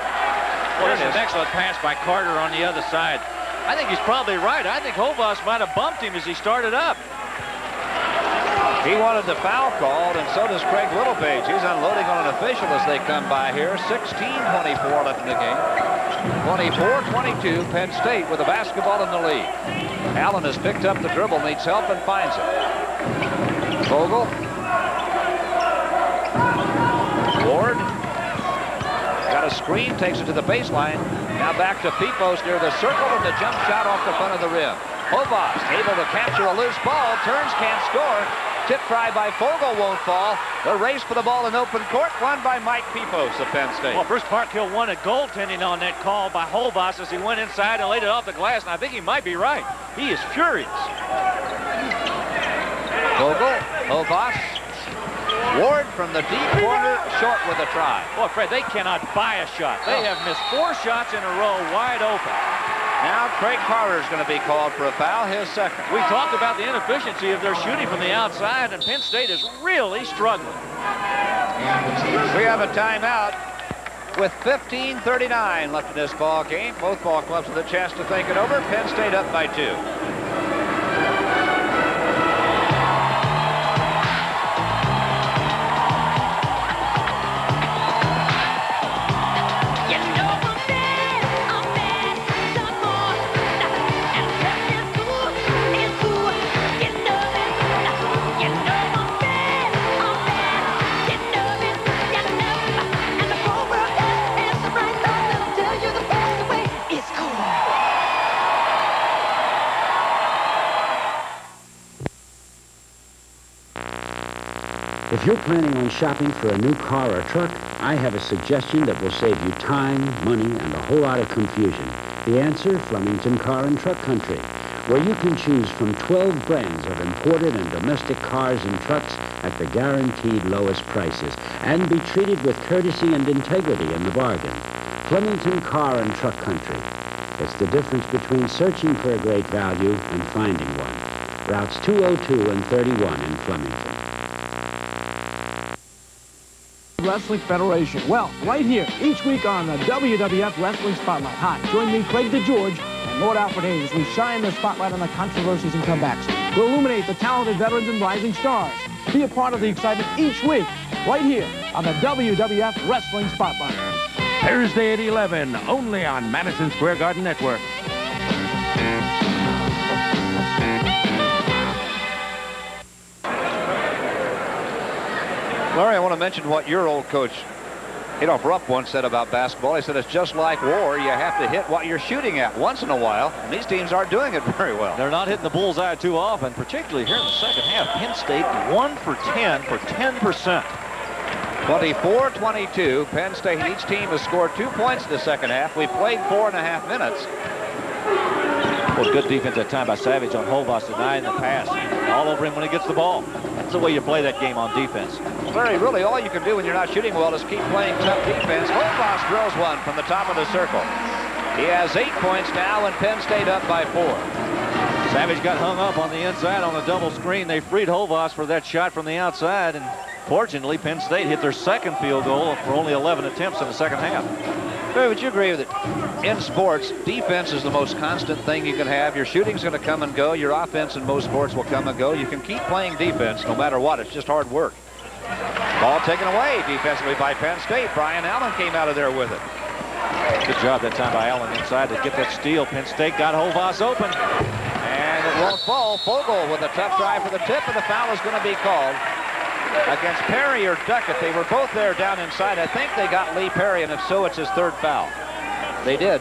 I: Well, that's an excellent pass by Carter on the other side. I think he's probably right. I think Hovas might have bumped him as he started up.
B: He wanted the foul called, and so does Craig Littlepage. He's unloading on an official as they come by here. 16-24 left in the game. 24-22, Penn State with the basketball in the lead. Allen has picked up the dribble, needs help, and finds it. Vogel. Ward. Got a screen, takes it to the baseline. Now back to Pipos near the circle, and the jump shot off the front of the rim. Hovas able to capture a loose ball, turns, can't score. Tip try by Vogel won't fall. The race for the ball in open court, won by Mike Pipos of Penn State.
I: Well, Bruce Parkhill wanted goaltending on that call by Hovas as he went inside and laid it off the glass, and I think he might be right. He is furious.
B: Vogel, Hovas. Ward from the deep corner, short with a try.
I: Well, Fred, they cannot buy a shot. They have missed 4 shots in a row wide open.
B: Now Craig Carter is going to be called for a foul, his second.
I: We talked about the inefficiency of their shooting from the outside, and Penn State is really struggling.
B: We have a timeout with 15:39 left in this ball game. Both ball clubs with a chance to think it over. Penn State up by 2.
U: If you're planning on shopping for a new car or truck, I have a suggestion that will save you time, money, and a whole lot of confusion. The answer, Flemington Car and Truck Country, where you can choose from 12 brands of imported and domestic cars and trucks at the guaranteed lowest prices and be treated with courtesy and integrity in the bargain. Flemington Car and Truck Country. It's the difference between searching for a great value and finding one. Routes 202 and 31 in Flemington.
V: Wrestling Federation. Well, right here, each week on the WWF Wrestling Spotlight. Hi, join me, Craig DeGeorge, and Lord Alfred Hayes as we shine the spotlight on the controversies and comebacks. We'll illuminate the talented veterans and rising stars. Be a part of the excitement each week, right here on the WWF Wrestling Spotlight.
W: Thursday at 11, only on Madison Square Garden Network.
B: Larry, I want to mention what your old coach, Adolph Rupp, once said about basketball. He said it's just like war. You have to hit what you're shooting at once in a while, and these teams aren't doing it very well.
I: They're not hitting the bullseye too often, particularly here in the second half. Penn State 1 for 10 for 10%.
B: 24-22. Penn State, each team has scored 2 points in the second half. We played 4.5 minutes.
I: Well, good defense that time by Savage on Hovas, denying the pass. All over him when he gets the ball. That's the way you play that game on defense.
B: Larry, really all you can do when you're not shooting well is keep playing tough defense. Hovas drills one from the top of the circle. He has 8 points now, and Penn State up by 4.
I: Savage got hung up on the inside on a double screen. They freed Hovas for that shot from the outside, and fortunately, Penn State hit their second field goal for only 11 attempts in the second half.
B: Barry, would you agree with it? In sports, defense is the most constant thing you can have. Your shooting's going to come and go. Your offense in most sports will come and go. You can keep playing defense no matter what. It's just hard work. Ball taken away defensively by Penn State. Brian Allen came out of there with it.
I: Good job that time by Allen inside to get that steal. Penn State got Hovas open.
B: And it won't fall. Vogel with a tough try for the tip, and the foul is going to be called against Perry or Duckett. They were both there down inside. I think they got Lee Perry, and if so, it's his third foul. They did.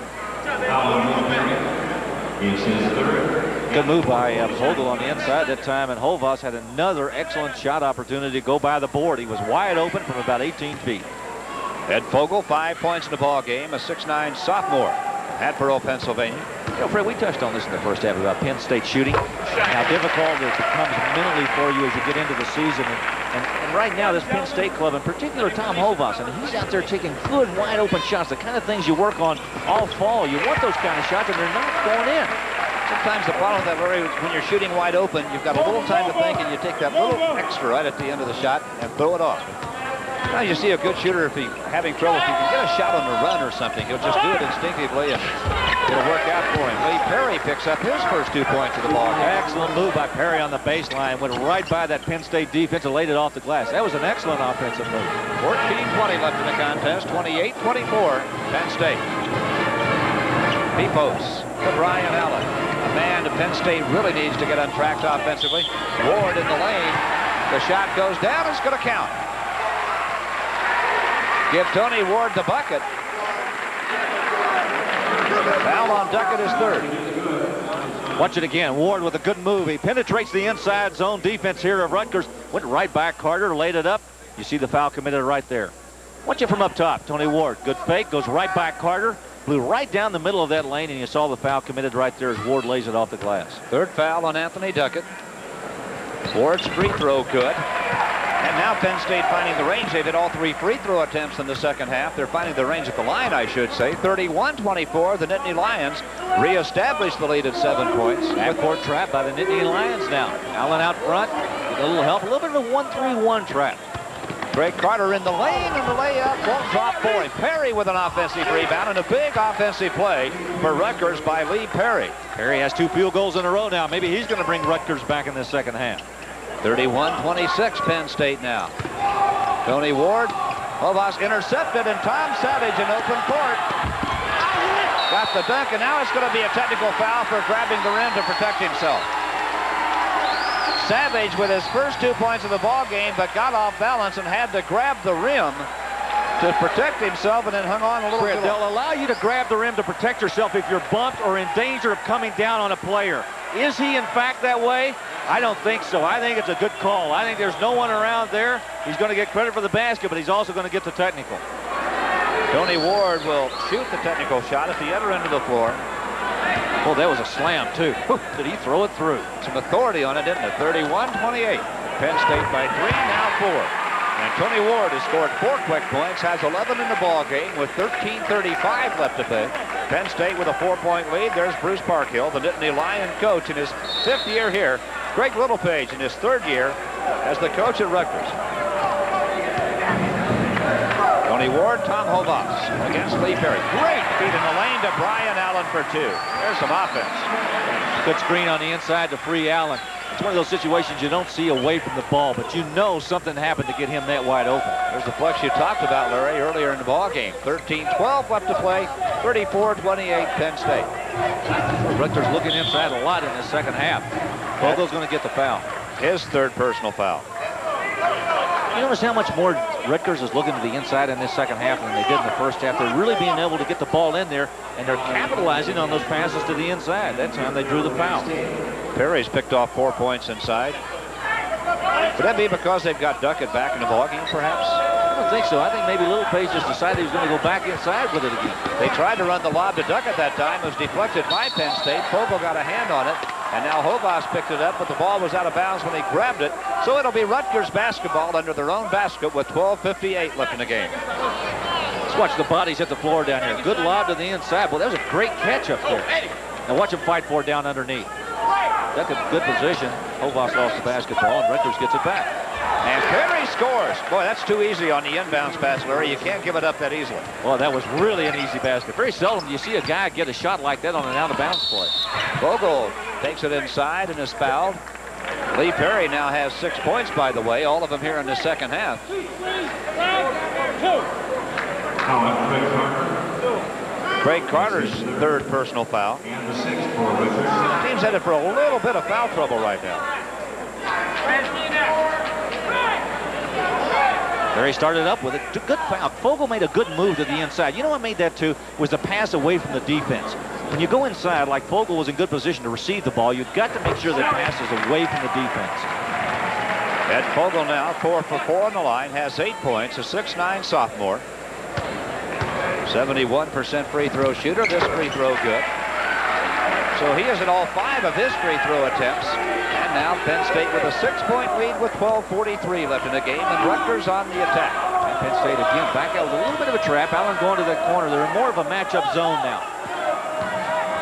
I: Good move by Vogel on the inside that time, and Hovas had another excellent shot opportunity to go by the board. He was wide open from about 18 feet.
B: Ed Vogel, 5 points in the ball game, a 6'9" sophomore. Hatboro, Pennsylvania.
I: You know, Fred, we touched on this in the first half about Penn State shooting, how difficult it becomes mentally for you as you get into the season. And right now, this Penn State club, in particular Tom Hovas, I mean, he's out there taking good, wide-open shots, the kind of things you work on all fall. You want those kind of shots, and they're not going in.
B: Sometimes the problem with that, Larry, is when you're shooting wide open, you've got a little time to think, and you take that little extra right at the end of the shot and throw it off. Now you see a good shooter, if he's having trouble, if he can get a shot on the run or something, he'll just do it instinctively, and it'll work out for him. Lee Perry picks up his first 2 points of the ball.
I: Excellent move by Perry on the baseline. Went right by that Penn State defense and laid it off the glass. That was an excellent offensive move.
B: 14-20 left in the contest. 28-24, Penn State. Pipos to Brian Allen. A man that Penn State really needs to get untracked offensively. Ward in the lane. The shot goes down. It's going to count. Give Tony Ward the bucket. Foul on Duckett is third.
I: Watch it again. Ward with a good move. He penetrates the inside zone defense here of Rutgers. Went right back Carter, laid it up. You see the foul committed right there. Watch it from up top. Tony Ward, good fake, goes right back Carter. Blew right down the middle of that lane, and you saw the foul committed right there as Ward lays it off the glass.
B: Third foul on Anthony Duckett. Ward's free throw good. And now Penn State finding the range. They've hit all 3 free throw attempts in the second half. They're finding the range at the line, I should say. 31-24. The Nittany Lions reestablished the lead at 7 points.
I: Backcourt trap by the Nittany Lions now. Allen out front with a little help. A little bit of a 1-3-1 trap.
B: Craig Carter in the lane, and the layup won't drop for him. Perry with an offensive rebound and a big offensive play for Rutgers by Lee Perry.
I: Perry has 2 field goals in a row now. Maybe he's going to bring Rutgers back in the second half.
B: 31-26 Penn State now. Tony Ward, Hovas intercepted, and Tom Savage in open court. Got the dunk, and now it's going to be a technical foul for grabbing the rim to protect himself. Savage with his first 2 points of the ball game, but got off balance and had to grab the rim to protect himself, and then hung on a little bit.
I: They'll allow you to grab the rim to protect yourself if you're bumped or in danger of coming down on a player. Is he in fact that way? I don't think so. I think it's a good call. I think there's no one around there. He's going to get credit for the basket, but he's also going to get the technical.
B: Tony Ward will shoot the technical shot at the other end of the floor.
I: Oh, that was a slam, too. Did he throw it through?
B: Some authority on it, didn't it? 31-28. Penn State by 3, now 4. And Tony Ward has scored 4 quick points, has 11 in the ball game with 13:35 left to play. Penn State with a 4-point lead. There's Bruce Parkhill, the Nittany Lion coach in his 5th year here. Craig Littlepage in his 3rd year as the coach at Rutgers. Tony Ward, Tom Hovas against Lee Perry. Great feed in the lane to Brian Allen for 2. There's some offense.
I: Good screen on the inside to free Allen. It's one of those situations you don't see away from the ball, but you know something happened to get him that wide open.
B: There's the flex you talked about, Larry, earlier in the ball game. 13-12 left to play. 34-28 Penn State.
I: Rutgers looking inside a lot in the second half. Vogel's going to get the foul.
B: His 3rd personal foul.
I: You notice how much more Rutgers is looking to the inside in this second half than they did in the first half. They're really being able to get the ball in there, and they're capitalizing on those passes to the inside. That time they drew the foul.
B: Perry's picked off 4 points inside. Would that be because they've got Duckett back in the ballgame, perhaps?
I: I don't think so. I think maybe Littlepage just decided he was going to go back inside with it again.
B: They tried to run the lob to Duckett that time. It was deflected by Penn State. Fogel got a hand on it, and now Hovas picked it up, but the ball was out of bounds when he grabbed it. So it'll be Rutgers basketball under their own basket with 12:58 left in the game.
I: Let's watch the bodies hit the floor down here. Good lob to the inside. Well, that was a great catch up there. Now watch him fight for it down underneath. Duckett, good position. Hovas lost the basketball, and Rutgers gets it back.
B: And Perry scores. Boy, that's too easy on the inbounds pass, Larry. You can't give it up that easily.
I: Well, that was really an easy basket. Very seldom do you see a guy get a shot like that on an out-of-bounds play.
B: Vogel takes it inside and is fouled. Lee Perry now has 6 points, by the way, all of them here in the second half. Craig Carter's 3rd personal foul. Team's headed for a little bit of foul trouble right now.
I: Perry started up with a good foul. Fogel made a good move to the inside. You know what made that too? Was the pass away from the defense. When you go inside, like Fogel was in good position to receive the ball, you've got to make sure the pass is away from the defense.
B: Ed Fogel now 4 for 4 on the line, has 8 points, a 6'9" sophomore. 71% free throw shooter. This free throw good. So he is at all 5 of his free throw attempts. And now Penn State with a 6-point lead with 12:43 left in the game, and Rutgers on the attack.
I: And Penn State again back out with a little bit of a trap. Allen going to the corner. They're more of a matchup zone now.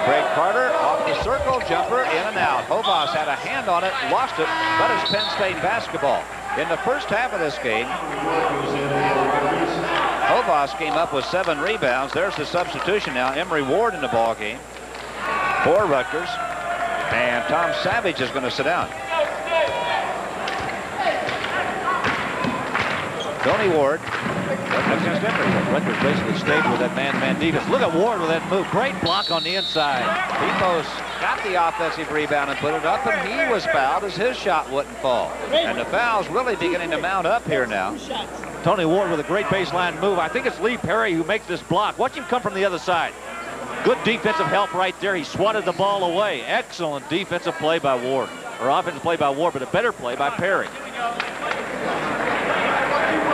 B: Craig Carter off the circle jumper, in and out. Hovas had a hand on it, lost it, but it's Penn State basketball. In the first half of this game, Hovas came up with 7 rebounds. There's the substitution now. Emory Ward in the ball game for Rutgers, and Tom Savage is going to sit down. Tony Ward against Emory.
I: Rutgers basically stayed with that man-to-man defense. Look at Ward with that move. Great block on the inside.
B: Pipos got the offensive rebound and put it up, and he was fouled as his shot wouldn't fall. And the foul's really beginning to mount up here now.
I: Tony Ward with a great baseline move. I think it's Lee Perry who makes this block. Watch him come from the other side. Good defensive help right there. He swatted the ball away. Excellent defensive play by Ward. Or offensive play by Ward, but a better play by Perry.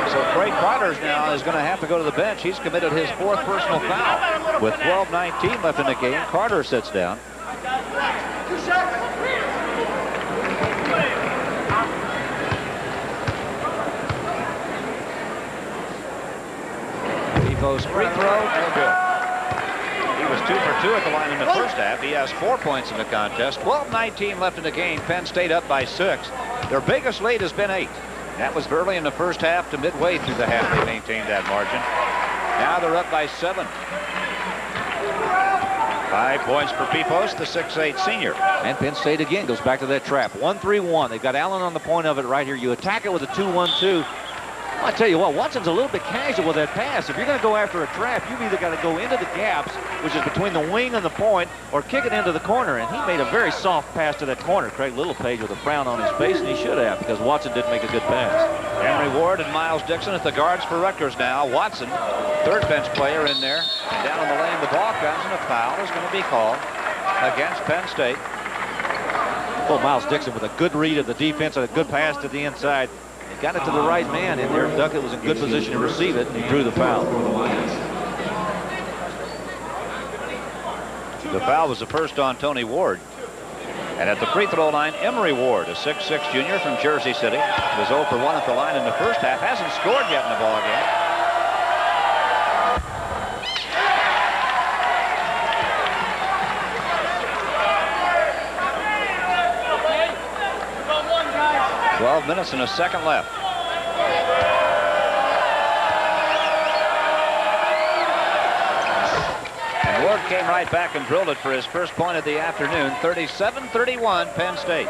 B: So Craig Carter now is going to have to go to the bench. He's committed his 4th personal foul. With 12:19 left in the game, Carter sits down. Pipos free throw, no good. He was 2 for 2 at the line in the first half. He has 4 points in the contest. 12:19 left in the game. Penn State up by 6. Their biggest lead has been 8. That was early in the first half to midway through the half. They maintained that margin. Now they're up by 7. 5 points for Pipos, the 6'8 senior.
I: And Penn State again goes back to that trap. 1-3-1. They've got Allen on the point of it right here. You attack it with a 2-1-2. I tell you what, Watson's a little bit casual with that pass. If you're going to go after a trap, you've either got to go into the gaps, which is between the wing and the point, or kick it into the corner. And he made a very soft pass to that corner. Craig Littlepage with a frown on his face, and he should have, because Watson didn't make a good pass.
B: Emory Ward and Miles Dixon at the guards for Rutgers now. Watson, 3rd bench player in there. And down on the lane, the ball comes, and a foul is going to be called against Penn State.
I: Well, Miles Dixon with a good read of the defense and a good pass to the inside. He got it to the right man in there. Duckett was in good position to receive it, and he drew the foul.
B: The foul was the first on Tony Ward. And at the free throw line, Emory Ward, a 6'6 junior from Jersey City, was 0 for 1 at the line in the first half. Hasn't scored yet in the ball game. Okay. 12 minutes and a second left. Ward came right back and drilled it for his first point of the afternoon. 37-31 Penn State.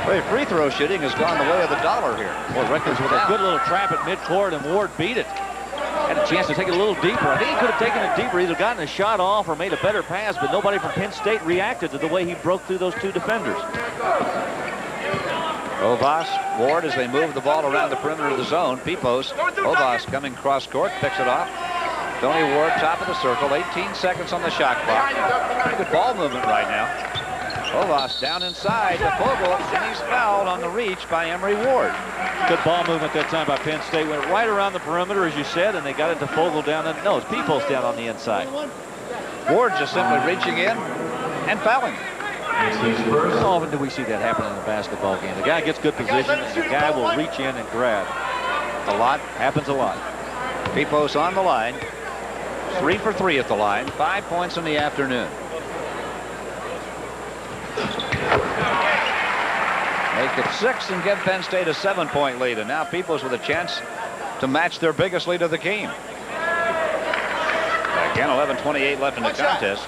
B: Well, free throw shooting has gone the way of the dollar here.
I: Well, Rutgers with a good little trap at midcourt, and Ward beat it. Had a chance to take it a little deeper. I think he could have taken it deeper, either gotten a shot off or made a better pass, but nobody from Penn State reacted to the way he broke through those 2 defenders.
B: Hovas, Ward as they move the ball around the perimeter of the zone. Pipos, Hovas coming cross court, picks it off. Tony Ward, top of the circle, 18 seconds on the shot clock. Pretty good ball movement right now. Hovas down inside to Fogel, and he's fouled on the reach by Emory Ward.
I: Good ball movement that time by Penn State. Went right around the perimeter, as you said, and they got it to Fogel down. No, it's Pipos down on the inside.
B: Ward just simply reaching in and fouling.
I: How often do we see that happen in a basketball game? The guy gets good position, and the guy will reach in and grab.
B: A lot.
I: Happens a lot.
B: Pipos on the line. 3 for 3 at the line. 5 points in the afternoon. Make it 6 and give Penn State a 7-point lead. And now Pipos with a chance to match their biggest lead of the game. Again, 11:28 left in the contest.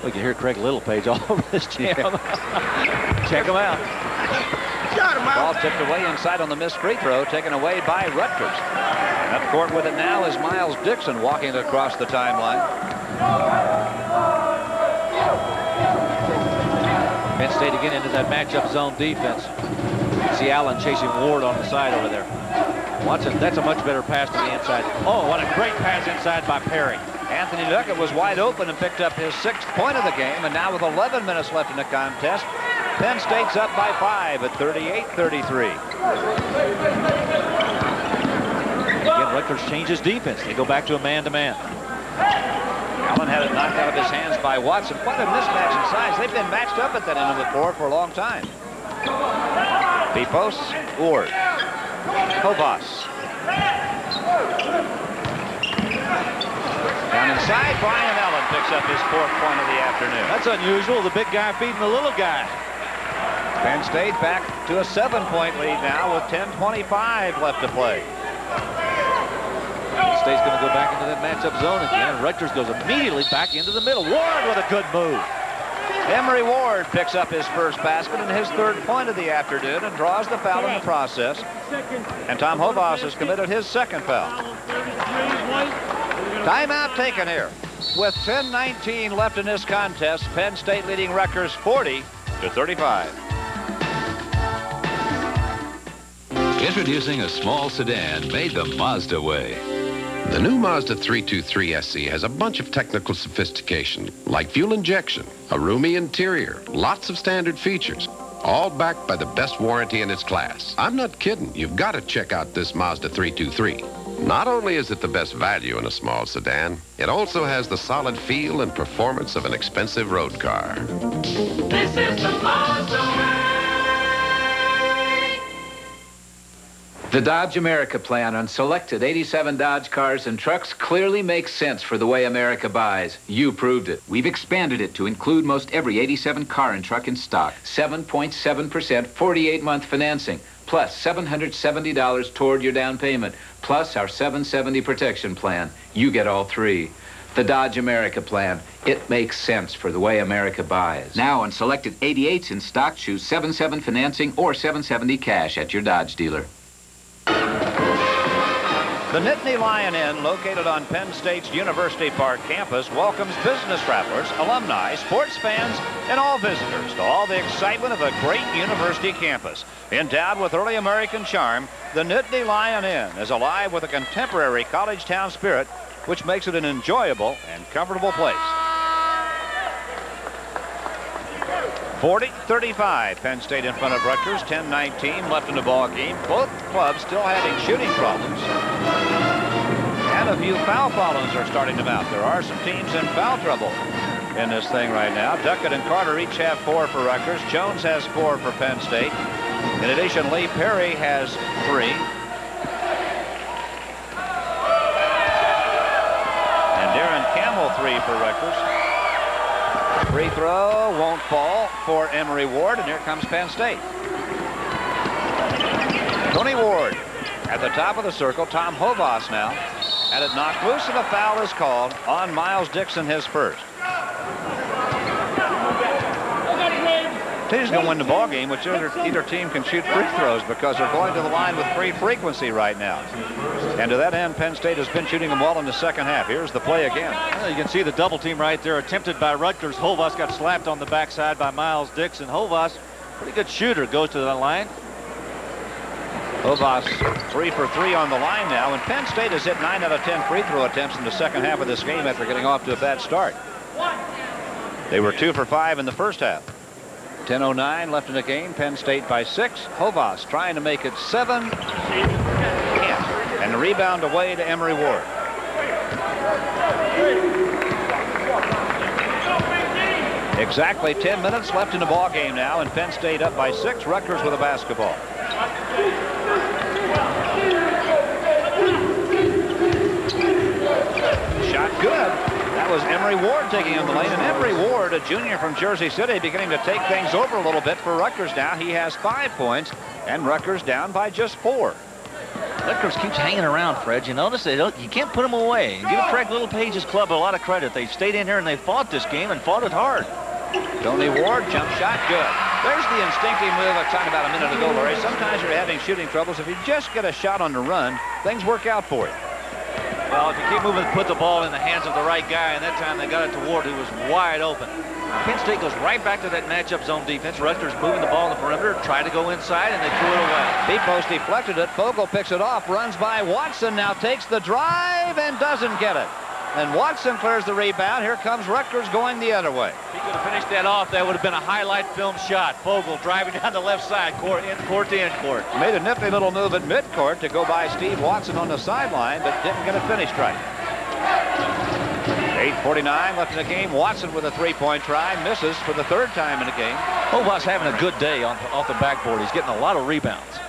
I: We can hear Craig Littlepage all over this jam. Check him out.
B: Ball tipped away inside on the missed free throw, taken away by Rutgers. And up court with it now is Miles Dixon walking across the timeline.
I: Penn State again into that matchup zone defense. See Allen chasing Ward on the side over there. Watson, that's a much better pass to the inside. Oh, what a great pass inside by Perry.
B: Anthony Duckett was wide open and picked up his 6th point of the game. And now with 11 minutes left in the contest, Penn State's up by 5 at 38-33.
I: Again, Rutgers changes defense. They go back to a man-to-man.
B: Allen had it knocked out of his hands by Watson. Quite a mismatch in size. They've been matched up at that end of the floor for a long time. Pipos, Ward, Hovas. Down inside, Brian Allen picks up his 4th point of the afternoon.
I: That's unusual, the big guy beating the little guy.
B: Penn State back to a 7-point lead now with 10:25 left to play.
I: Penn State's going to go back into that matchup zone again. Rutgers goes immediately back into the middle. Ward with a good move.
B: Emery Ward picks up his first basket and his 3rd point of the afternoon and draws the foul in the process. And Tom Hovas has committed his 2nd foul. Timeout taken here. With 10:19 left in this contest, Penn State leading Rutgers 40-35.
C: Introducing a small sedan made the Mazda way.
D: The new Mazda 323 SE has a bunch of technical sophistication, like fuel injection, a roomy interior, lots of standard features, all backed by the best warranty in its class. I'm not kidding. You've got to check out this Mazda 323. Not only is it the best value in a small sedan, it also has the solid feel and performance of an expensive road car.
E: This is the Mazda way.
A: The Dodge America plan on selected 87 Dodge cars and trucks clearly makes sense for the way America buys. You proved it. We've expanded it to include most every 87 car and truck in stock. 7.7% 48-month financing, plus $770 toward your down payment, plus our 770 protection plan. You get all 3. The Dodge America plan. It makes sense for the way America buys. Now on selected 88s in stock, choose 7.7 financing or 770 cash at your Dodge dealer.
B: The Nittany Lion Inn, located on Penn State's University Park campus, welcomes business travelers, alumni, sports fans, and all visitors to all the excitement of a great university campus. Endowed with early American charm, the Nittany Lion Inn is alive with a contemporary college town spirit, which makes it an enjoyable and comfortable place. 40-35, Penn State in front of Rutgers, 10:19 left in the ball game. Both clubs still having shooting problems. And a few foul problems are starting to mount. There are some teams in foul trouble in this thing right now. Duckett and Carter each have 4 for Rutgers. Jones has 4 for Penn State. In addition, Lee Perry has 3. And Darren Campbell 3 for Rutgers. Free throw won't fall for Emery Ward, and here comes Penn State. Tony Ward at the top of the circle. Tom Hovas now. Had it knocked loose, and a foul is called on Miles Dixon, his first. Team's going to win the ball game, which either team can shoot free throws because they're going to the line with free frequency right now. And to that end, Penn State has been shooting them well in the second half. Here's the play again.
I: Well, you can see the double team right there attempted by Rutgers. Hovas got slapped on the backside by Miles Dixon. Hovas, pretty good shooter, goes to the line.
B: Hovas 3 for 3 on the line now, and Penn State has hit 9 out of 10 free throw attempts in the second half of this game after getting off to a bad start. They were 2 for 5 in the first half. 10:09 left in the game. Penn State by 6. Hovas trying to make it 7. Can't. And the rebound away to Emery Ward. Exactly 10 minutes left in the ball game now, and Penn State up by 6. Rutgers with a basketball. Shot good. That was Emery Ward taking in the lane, and Emery Ward, a junior from Jersey City, beginning to take things over a little bit for Rutgers now. He has 5 points, and Rutgers down by just 4.
I: Rutgers keeps hanging around, Fred. You notice you can't put them away. Give Craig Littlepage's club a lot of credit. They stayed in here and they fought this game and fought it hard.
B: Tony Ward, jump shot, good. There's the instinctive move I talked about a minute ago, Larry. Sometimes you're having shooting troubles. If you just get a shot on the run, things work out for you.
I: Well, if you keep moving, put the ball in the hands of the right guy, and that time they got it to Ward, who was wide open. Penn State goes right back to that matchup zone defense. Rutgers moving the ball in the perimeter, tried to go inside, and they threw it away.
B: Pipos deflected it. Fogel picks it off, runs by Watson, now takes the drive and doesn't get it. and Watson clears the rebound. Here comes Rutgers going the other way.
I: If he could have finished that off, that would have been a highlight film shot. Vogel driving down the left side, in court to in court.
B: Made a nifty little move at midcourt to go by Steve Watson on the sideline, but didn't get it finished right. 8:49 left in the game. Watson with a three-point try, misses for the third time in the game.
I: Hovas having a good day off the backboard. He's getting a lot of rebounds.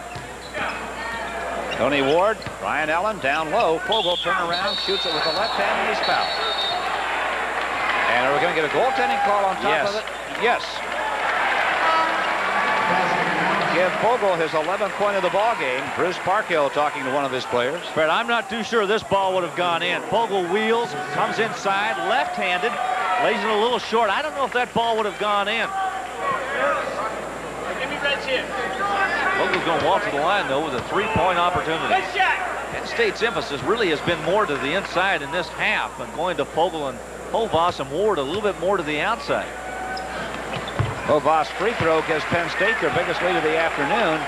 B: Tony Ward, Brian Allen down low. Vogel turn around, shoots it with the left hand, and he's fouled. And are we going to get a goaltending call on top of it? Yes. Give Vogel his 11th point of the ball game. Bruce Parkhill talking to one of his players.
I: Fred, I'm not too sure this ball would have gone in. Vogel wheels, comes inside, left-handed, lays it a little short. I don't know if that ball would have gone in.
F: Give me red chip.
I: Vogel's going to walk to the line, though, with a three-point opportunity. Penn State's emphasis really has been more to the inside in this half, and going to Vogel and Hovas and Ward a little bit more to the outside.
B: Hovas free throw gives Penn State their biggest lead of the afternoon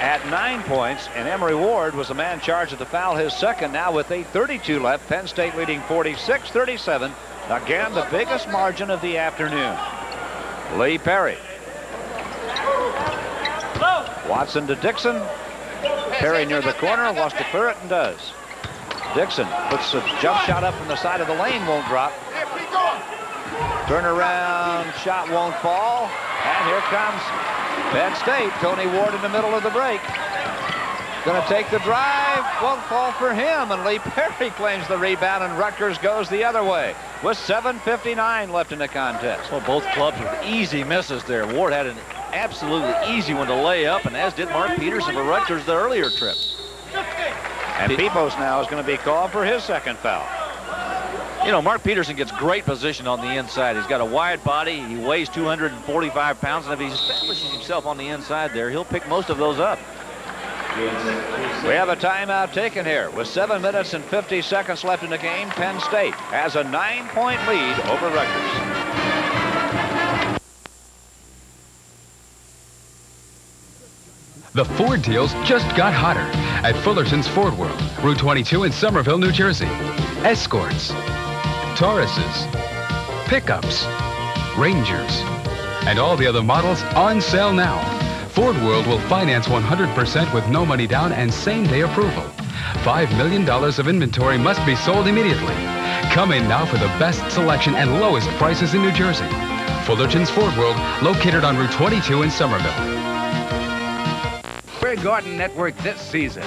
B: at 9 points, and Emory Ward was the man charged of the foul, his second. Now with 8:32 left, Penn State leading 46-37. Again, the biggest margin of the afternoon. Lee Perry. Watson to Dixon. Perry near the corner, wants to clear it and does. Dixon puts a jump shot up from the side of the lane, won't drop. Turnaround shot won't fall. And here comes Penn State. Tony Ward in the middle of the break. Going to take the drive. Won't fall for him. And Lee Perry claims the rebound, and Rutgers goes the other way with 7:59 left in the contest.
I: Well, both clubs with easy misses there. Ward had an absolutely easy one to lay up, and as did Mark Peterson for Rutgers the earlier trip.
B: And Pipos now is going to be called for his second foul.
I: You know, Mark Peterson gets great position on the inside. He's got a wide body. He weighs 245 pounds, and if he establishes himself on the inside there, he'll pick most of those up.
B: We have a timeout taken here with 7 minutes and 50 seconds left in the game. Penn State has a 9-point lead over Rutgers.
G: The Ford deals just got hotter at Fullerton's Ford World, Route 22 in Somerville, New Jersey. Escorts, Tauruses, pickups, Rangers, and all the other models on sale now. Ford World will finance 100% with no money down and same-day approval. $5 million of inventory must be sold immediately. Come in now for the best selection and lowest prices in New Jersey. Fullerton's Ford World, located on Route 22 in Somerville.
R: Craig Garden Network this season.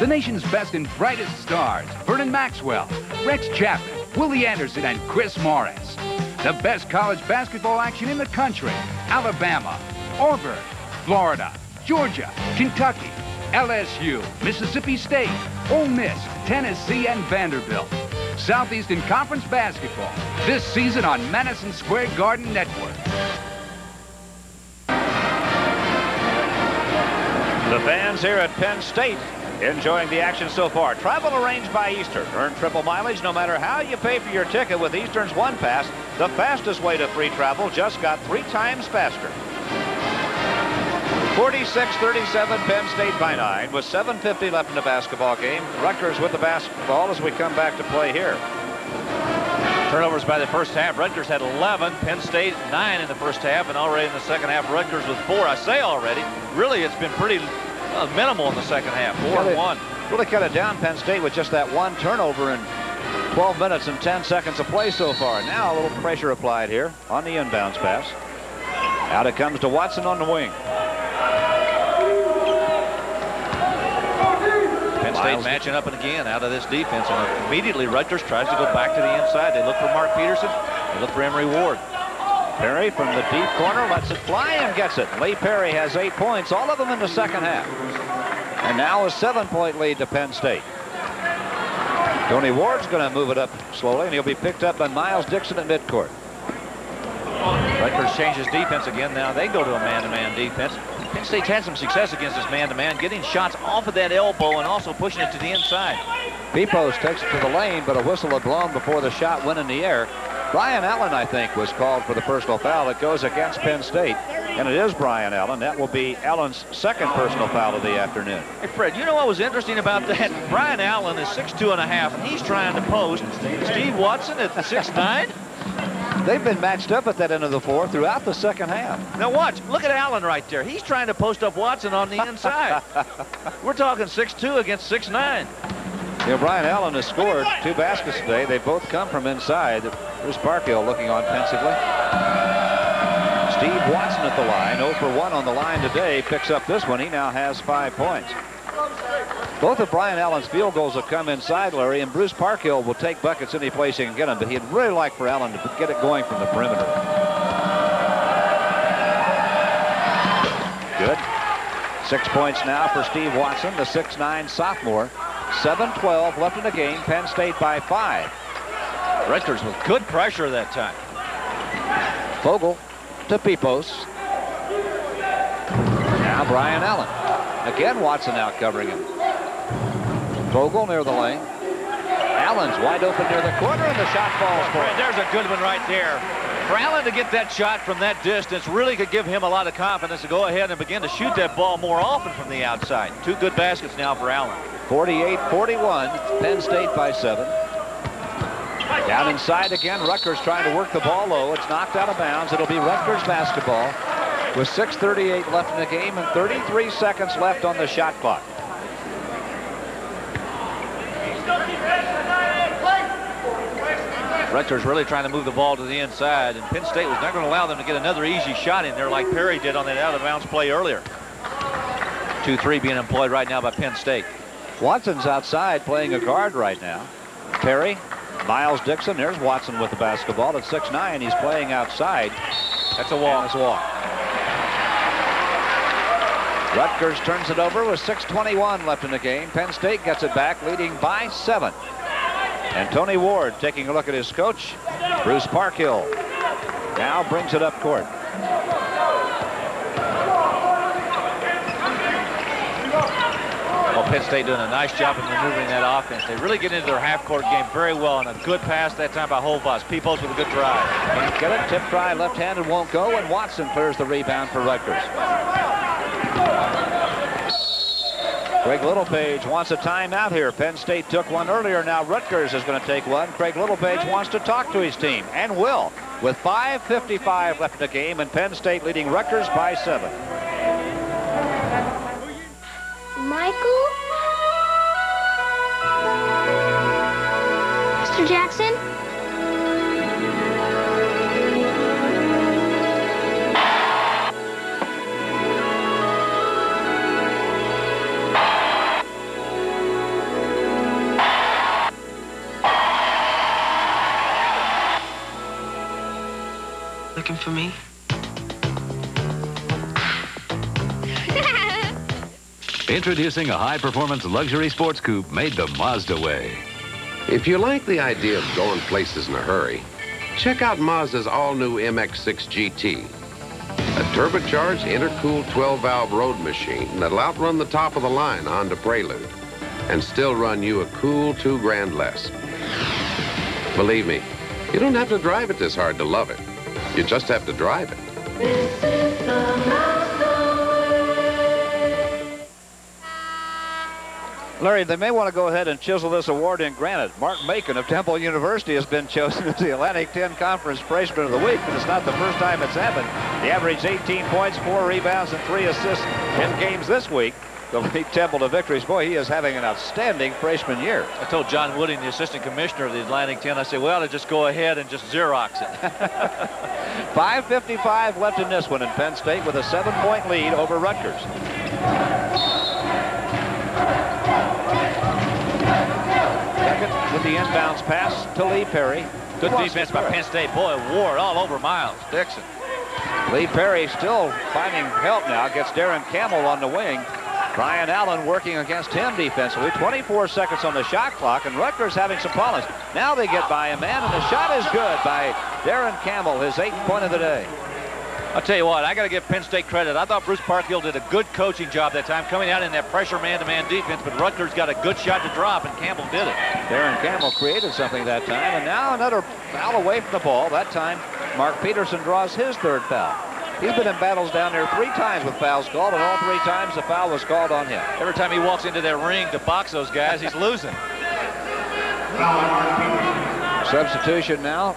R: The nation's best and brightest stars, Vernon Maxwell, Rex Chapman, Willie Anderson, and Chris Morris. The best college basketball action in the country. Alabama, Auburn, Florida, Georgia, Kentucky, LSU, Mississippi State, Ole Miss, Tennessee, and Vanderbilt. Southeastern Conference basketball this season on Madison Square Garden Network.
B: The fans here at Penn State enjoying the action so far. Travel arranged by Eastern. Earn triple mileage no matter how you pay for your ticket with Eastern's One Pass. The fastest way to free travel, just got 3 times faster. 46-37 Penn State by 9 with 7:50 left in the basketball game. Rutgers with the basketball as we come back to play here.
I: Turnovers by the first half. Rutgers had 11. Penn State 9 in the first half, and already in the second half, Rutgers with 4. I say already, really, it's been pretty minimal in the second half. 4-1.
B: Really cut it down, Penn State, with just that one turnover in 12 minutes and 10 seconds of play so far. Now a little pressure applied here on the inbounds pass. Out it comes to Watson on the wing.
I: Penn State matching up and again out of this defense, and immediately Rutgers tries to go back to the inside. They look for Mark Peterson. They look for Emory Ward.
B: Perry from the deep corner lets it fly and gets it. Lee Perry has 8 points, all of them in the second half. And now a 7-point lead to Penn State. Tony Ward's going to move it up slowly, and he'll be picked up by Miles Dixon at midcourt.
I: Rutgers changes defense again. Now they go to a man-to-man defense. Penn State's had some success against this man-to-man, getting shots off of that elbow and also pushing it to the inside.
B: Pipos takes it to the lane, but a whistle had blown before the shot went in the air. Brian Allen, I think, was called for the personal foul that goes against Penn State. And it is Brian Allen. That will be Allen's second personal foul of the afternoon.
I: Hey, Fred, you know what was interesting about that? Brian Allen is 6'2.5", and he's trying to post Steve Watson at 6'9".
B: They've been matched up at that end of the floor throughout the second half.
I: Now watch. Look at Allen right there. He's trying to post up Watson on the inside. We're talking 6'2" against 6'9".
B: Yeah, Brian Allen has scored 2 baskets today. They both come from inside. Bruce Parkhill looking on pensively. Steve Watson at the line, 0 for 1 on the line today. Picks up this one. He now has 5 points. Both of Brian Allen's field goals have come inside, Larry, and Bruce Parkhill will take buckets any place he can get them, but he'd really like for Allen to get it going from the perimeter. Good. 6 points now for Steve Watson, the 6'9" sophomore. 7:12 left in the game. Penn State by 5.
I: Rutgers with good pressure that time.
B: Vogel to Pipos. Now Brian Allen. Again, Watson out covering him. Vogel near the lane. Allen's wide open near the corner, and the shot falls for him.
I: There's a good one right there. For Allen to get that shot from that distance really could give him a lot of confidence to go ahead and begin to shoot that ball more often from the outside. 2 good baskets now for Allen.
B: 48-41, Penn State by 7. Down inside again, Rutgers trying to work the ball low. It's knocked out of bounds. It'll be Rutgers basketball with 6:38 left in the game and 33 seconds left on the shot clock.
I: Rutgers really trying to move the ball to the inside, and Penn State was not going to allow them to get another easy shot in there like Perry did on that out-of-bounds play earlier. 2-3 being employed right now by Penn State.
B: Watson's outside playing a guard right now. Perry, Miles Dixon. There's Watson with the basketball at 6'9". He's playing outside.
I: That's a walk.
B: That's a walk. Rutgers turns it over with 6:21 left in the game. Penn State gets it back, leading by 7. And Tony Ward taking a look at his coach, Bruce Parkhill. Now brings it up court.
I: Well, Penn State doing a nice job of maneuvering that offense. They really get into their half-court game very well, and a good pass that time by Hovas. Pipos with a good drive.
B: Can't get it. Tip try left-handed won't go, and Watson clears the rebound for Rutgers. Craig Littlepage wants a timeout here. Penn State took one earlier. Now Rutgers is going to take one. Craig Littlepage wants to talk to his team, and will, with 5:55 left in the game, and Penn State leading Rutgers by 7.
F: Michael? Mr. Jackson?
J: Looking for me?
C: Introducing a high-performance luxury sports coupe made the Mazda way.
D: If you like the idea of going places in a hurry, check out Mazda's all-new MX-6 GT. A turbocharged, intercooled 12-valve road machine that'll outrun the top-of-the-line Honda Prelude and still run you a cool $2 grand less. Believe me, you don't have to drive it this hard to love it. You just have to drive it.
E: This is the Mazda way.
B: Larry, they may want to go ahead and chisel this award in granite. Mark Macon of Temple University has been chosen as the Atlantic 10 Conference Freshman of the Week, but it's not the first time it's happened. He averaged 18 points, 4 rebounds, and 3 assists in games this week to lead Temple to victories. Boy, he is having an outstanding freshman year.
I: I told John Wooding, the assistant commissioner of the Atlantic 10, I said, well, to just go ahead and just Xerox it.
B: 5:55 left in this one, in Penn State with a 7-point lead over Rutgers. Second with the inbounds pass to Lee Perry.
I: Good defense by Penn State. Boy, Ward all over Miles Dixon.
B: Lee Perry still finding help now. Gets Darren Campbell on the wing. Brian Allen working against him defensively. 24 seconds on the shot clock, and Rutgers having some problems. Now they get by a man, and the shot is good by Darren Campbell, his 8th point of the day.
I: I'll tell you what, I got to give Penn State credit. I thought Bruce Parkhill did a good coaching job that time, coming out in that pressure man-to-man defense, but Rutgers got a good shot to drop, and Campbell did it.
B: Darren Campbell created something that time, and now another foul away from the ball. That time, Mark Peterson draws his 3rd foul. He's been in battles down there 3 times with fouls called, and all 3 times the foul was called on him.
I: Every time he walks into that ring to box those guys, he's losing.
B: Substitution now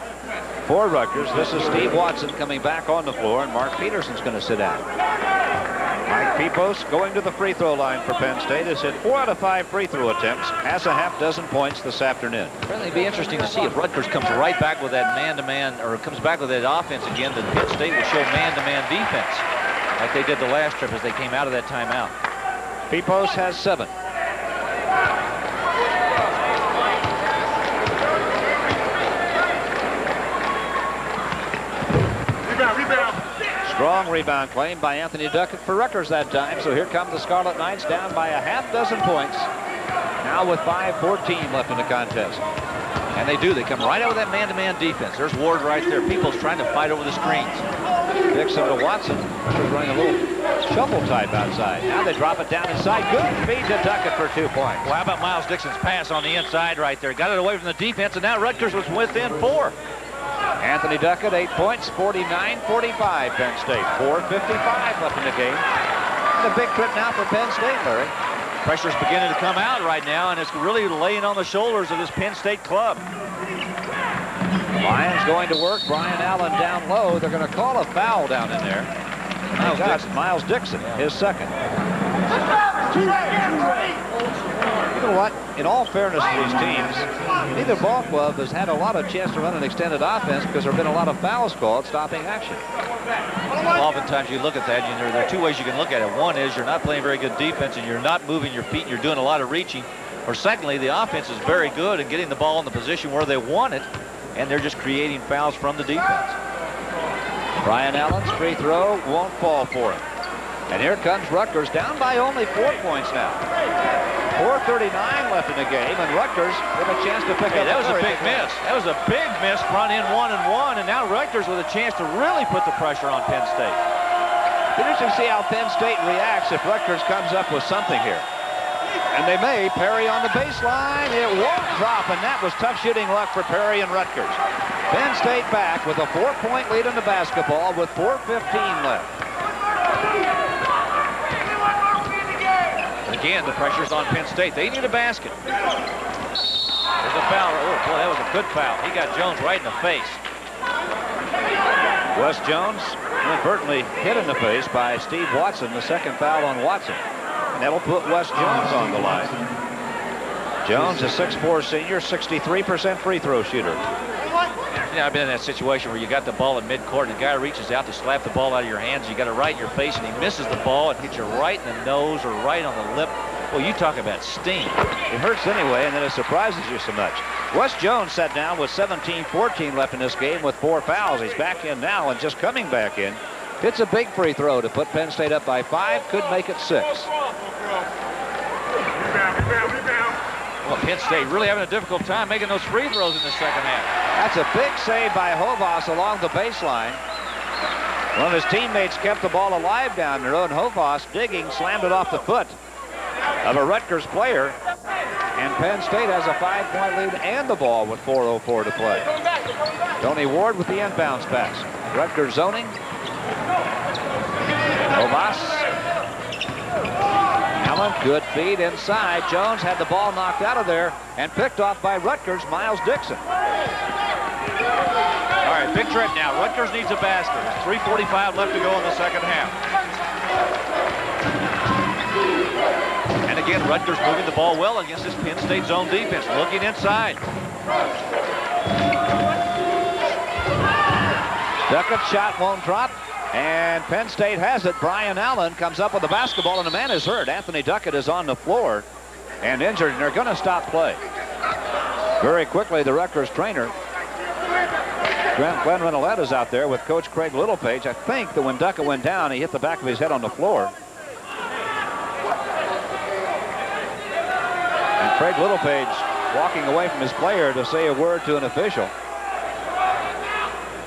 B: for Rutgers. This is Steve Watson coming back on the floor, and Mark Peterson's going to sit down. Mike Pipos going to the free throw line for Penn State. Has hit 4 out of 5 free throw attempts. Has a half dozen points this afternoon.
I: It'll be interesting to see if Rutgers comes right back with that man-to-man, or comes back with that offense again. That Penn State will show man-to-man defense like they did the last trip as they came out of that timeout.
B: Pipos has 7. Strong rebound claim by Anthony Duckett for Rutgers that time. So here come the Scarlet Knights down by a half dozen points. Now with 5:14 left in the contest. And they do. They come right out with that man-to-man defense. There's Ward right there. People's trying to fight over the screens. Dixon to Watson. Rutgers running a little shuffle type outside. Now they drop it down inside. Good feed to Duckett for 2 points.
I: Well, how about Miles Dixon's pass on the inside right there? Got it away from the defense, and now Rutgers was within 4.
B: Anthony Duckett, 8 points, 49-45 Penn State. 4:55 left in the game. And a big trip now for Penn State, Larry.
I: Pressure's beginning to come out right now, and it's really laying on the shoulders of this Penn State club.
B: Lions going to work. Brian Allen down low. They're going to call a foul down in there. Miles Dixon, his second. You know what? In all fairness to these teams, neither ball club has had a lot of chance to run an extended offense because there have been a lot of fouls called stopping action.
I: Oftentimes you look at that, there are 2 ways you can look at it. One is you're not playing very good defense and you're not moving your feet and you're doing a lot of reaching. Or secondly, the offense is very good and getting the ball in the position where they want it, and they're just creating fouls from the defense.
B: Brian Allen's free throw won't fall for him. And here comes Rutgers down by only 4 points now. 4:39 left in the game, and Rutgers with a chance to pick up.
I: That was a big miss. That was a big miss, front end 1-and-1, and now Rutgers with a chance to really put the pressure on Penn State.
B: Interesting to see how Penn State reacts if Rutgers comes up with something here. And they may. Perry on the baseline. It won't drop, and that was tough shooting luck for Perry and Rutgers. Penn State back with a 4-point lead in the basketball with 4:15 left.
I: Again, the pressure's on Penn State. They need a basket. There's a foul. Oh, boy, that was a good foul. He got Jones right in the face.
B: Wes Jones inadvertently hit in the face by Steve Watson, the second foul on Watson. And that'll put Wes Jones on the line. Jones, a 6'4" senior, 63% free throw shooter.
I: Yeah, I've been in that situation where you got the ball in midcourt and the guy reaches out to slap the ball out of your hands. You got it right in your face, and he misses the ball and hits you right in the nose or right on the lip. Well, you talk about sting.
B: It hurts anyway, and then it surprises you so much. Wes Jones sat down with 17-14 left in this game with 4 fouls. He's back in now and just coming back in. It's a big free throw to put Penn State up by 5. Could make it 6.
I: Well, Penn State really having a difficult time making those free throws in the second half.
B: That's a big save by Hovas along the baseline. One of his teammates kept the ball alive down there, and Hovas, digging, slammed it off the foot of a Rutgers player. And Penn State has a 5-point lead and the ball with 4:04 to play. Tony Ward with the inbounds pass. Rutgers zoning. Hovas. Allen, good feed inside. Jones had the ball knocked out of there and picked off by Rutgers' Miles Dixon.
I: All right, big trip now. Rutgers needs a basket. 3:45 left to go in the second half. And again, Rutgers moving the ball well against this Penn State zone defense. Looking inside.
B: Duckett's shot won't drop. And Penn State has it. Brian Allen comes up with the basketball, and the man is hurt. Anthony Duckett is on the floor and injured, and they're going to stop play. Very quickly, the Rutgers trainer, Glenn Renolette, is out there with Coach Craig Littlepage. I think that when Duckett went down, he hit the back of his head on the floor. And Craig Littlepage walking away from his player to say a word to an official.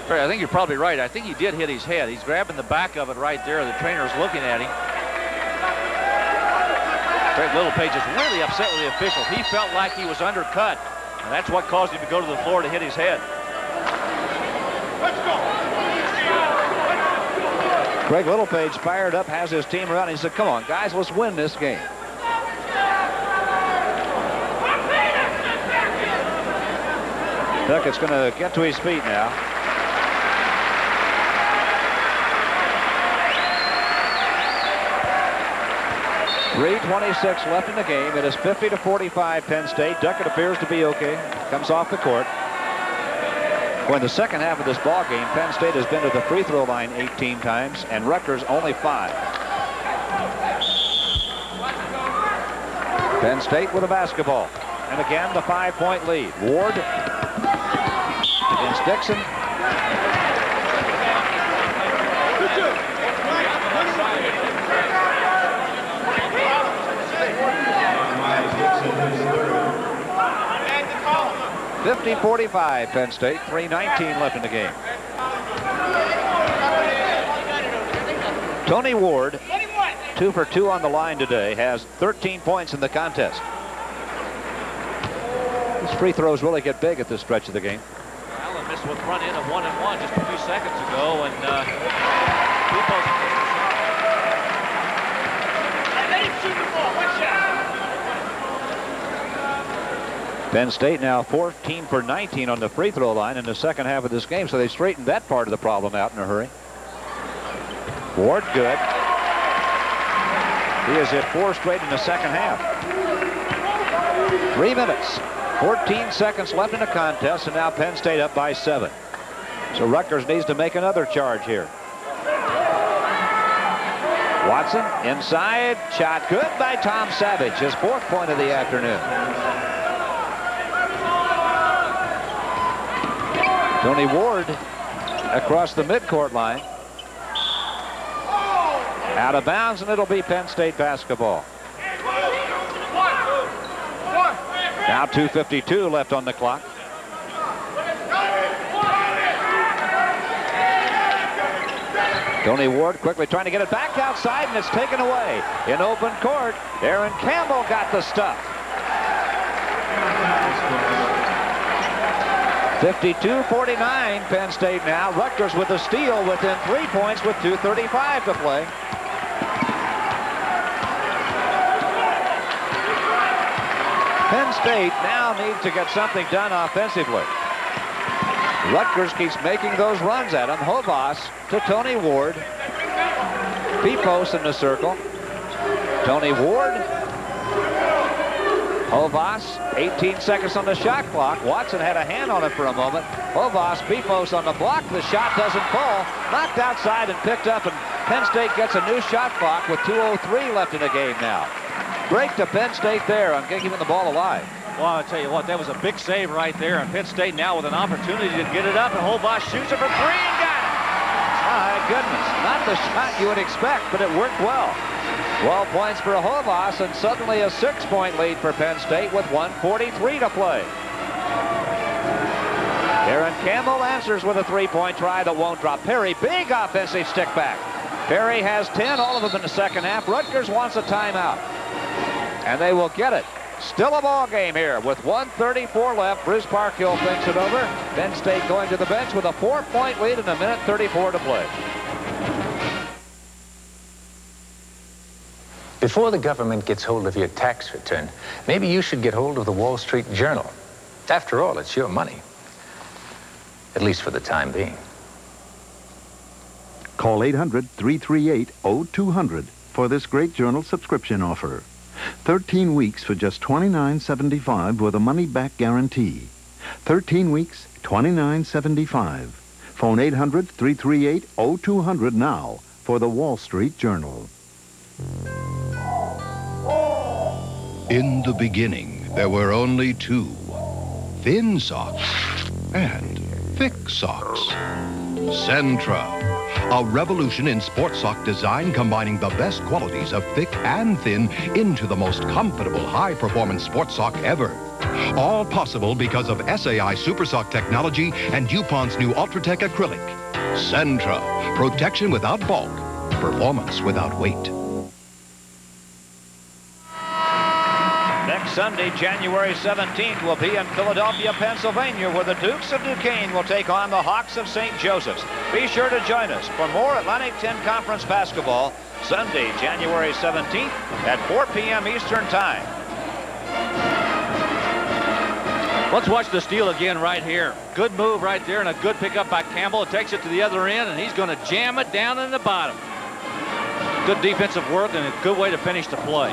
I: I think you're probably right. I think he did hit his head. He's grabbing the back of it right there. The trainer's looking at him. Craig Littlepage is really upset with the official. He felt like he was undercut, and that's what caused him to go to the floor to hit his head.
B: Craig Littlepage fired up, has his team around. He said, come on, guys, let's win this game. Duckett's going to get to his feet now. .326 left in the game. It is 50-45 Penn State. Duckett appears to be okay. Comes off the court. Well, in the second half of this ball game, Penn State has been to the free throw line 18 times, and Rutgers only 5. Penn State with a basketball. And again, the 5-point lead. Ward against Dixon. .50-45 Penn State. 3:19 left in the game. Tony Ward, 2 for 2 on the line today, has 13 points in the contest. These free throws really get big at this stretch of the game.
I: Allen missed with front end of 1-1 just a few seconds ago, and
B: Penn State now 14 for 19 on the free throw line in the second half of this game, so they straightened that part of the problem out in a hurry. Ward good. He has hit 4 straight in the second half. 3 minutes, 14 seconds left in the contest, and now Penn State up by 7. So Rutgers needs to make another charge here. Watson inside, shot good by Tom Savage, his 4th point of the afternoon. Tony Ward across the midcourt line. Out of bounds, and it'll be Penn State basketball. Now 2:52 left on the clock. Tony Ward quickly trying to get it back outside, and it's taken away. In open court, Aaron Campbell got the stuff. 52-49 Penn State now. Rutgers with a steal within 3 points with 2:35 to play. Penn State now needs to get something done offensively. Rutgers keeps making those runs at him. Hovas to Tony Ward. Pipos in the circle. Tony Ward. Hovas, 18 seconds on the shot clock. Watson had a hand on it for a moment. Hovas, Pipos on the block. The shot doesn't fall. Knocked outside and picked up, and Penn State gets a new shot clock with 2:03 left in the game now. Break to Penn State there on keeping the ball alive.
I: Well, I'll tell you what, that was a big save right there, and Penn State now with an opportunity to get it up, and Hovas shoots it for 3 and got it.
B: My goodness, not the shot you would expect, but it worked well. 12 points for Hovas, and suddenly a 6-point lead for Penn State with 1:43 to play. Aaron Campbell answers with a 3-point try that won't drop. Perry, big offensive stick back. Perry has 10, all of them in the second half. Rutgers wants a timeout, and they will get it. Still a ball game here with 1:34 left. Bruce Parkhill thinks it over. Penn State going to the bench with a 4-point lead and 1:34 to play.
A: Before the government gets hold of your tax return, maybe you should get hold of the Wall Street Journal. After all, it's your money. At least for the time being.
J: Call 800-338-0200 for this great journal subscription offer. 13 weeks for just $29.75 with a money-back guarantee. 13 weeks, $29.75. Phone 800-338-0200 now for the Wall Street Journal.
L: In the beginning, there were only 2, thin socks and thick socks. Sentra, a revolution in sports sock design combining the best qualities of thick and thin into the most comfortable high-performance sports sock ever. All possible because of SAI Super Sock technology and DuPont's new Ultratech acrylic. Sentra, protection without bulk, performance without weight.
B: Next Sunday, January 17th, will be in Philadelphia, Pennsylvania, where the Dukes of Duquesne will take on the Hawks of St. Joseph's. Be sure to join us for more Atlantic 10 Conference basketball Sunday, January 17th at 4 p.m. Eastern Time.
I: Let's watch the steal again right here. Good move right there and a good pickup by Campbell. It takes it to the other end, and he's going to jam it down in the bottom. Good defensive work and a good way to finish the play.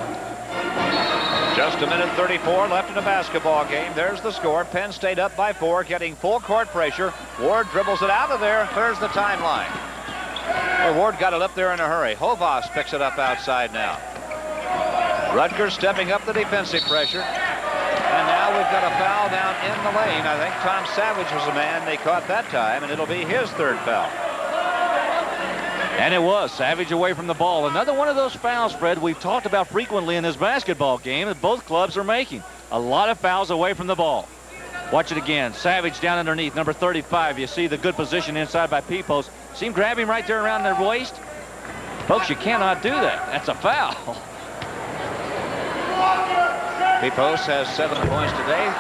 B: Just a minute 34 left in the basketball game. There's the score. Penn State up by 4, getting full court pressure. Ward dribbles it out of there, clears the timeline. Well, Ward got it up there in a hurry. Hovas picks it up outside now. Rutgers stepping up the defensive pressure. And now we've got a foul down in the lane. I think Tom Savage was the man they caught that time, and it'll be his third foul.
I: And it was Savage away from the ball. Another one of those fouls, Fred, we've talked about frequently in this basketball game that both clubs are making. A lot of fouls away from the ball. Watch it again. Savage down underneath, number 35. You see the good position inside by Pipos. See him grab him right there around their waist? Folks, you cannot do that. That's a foul.
B: Pipos has 7 points today.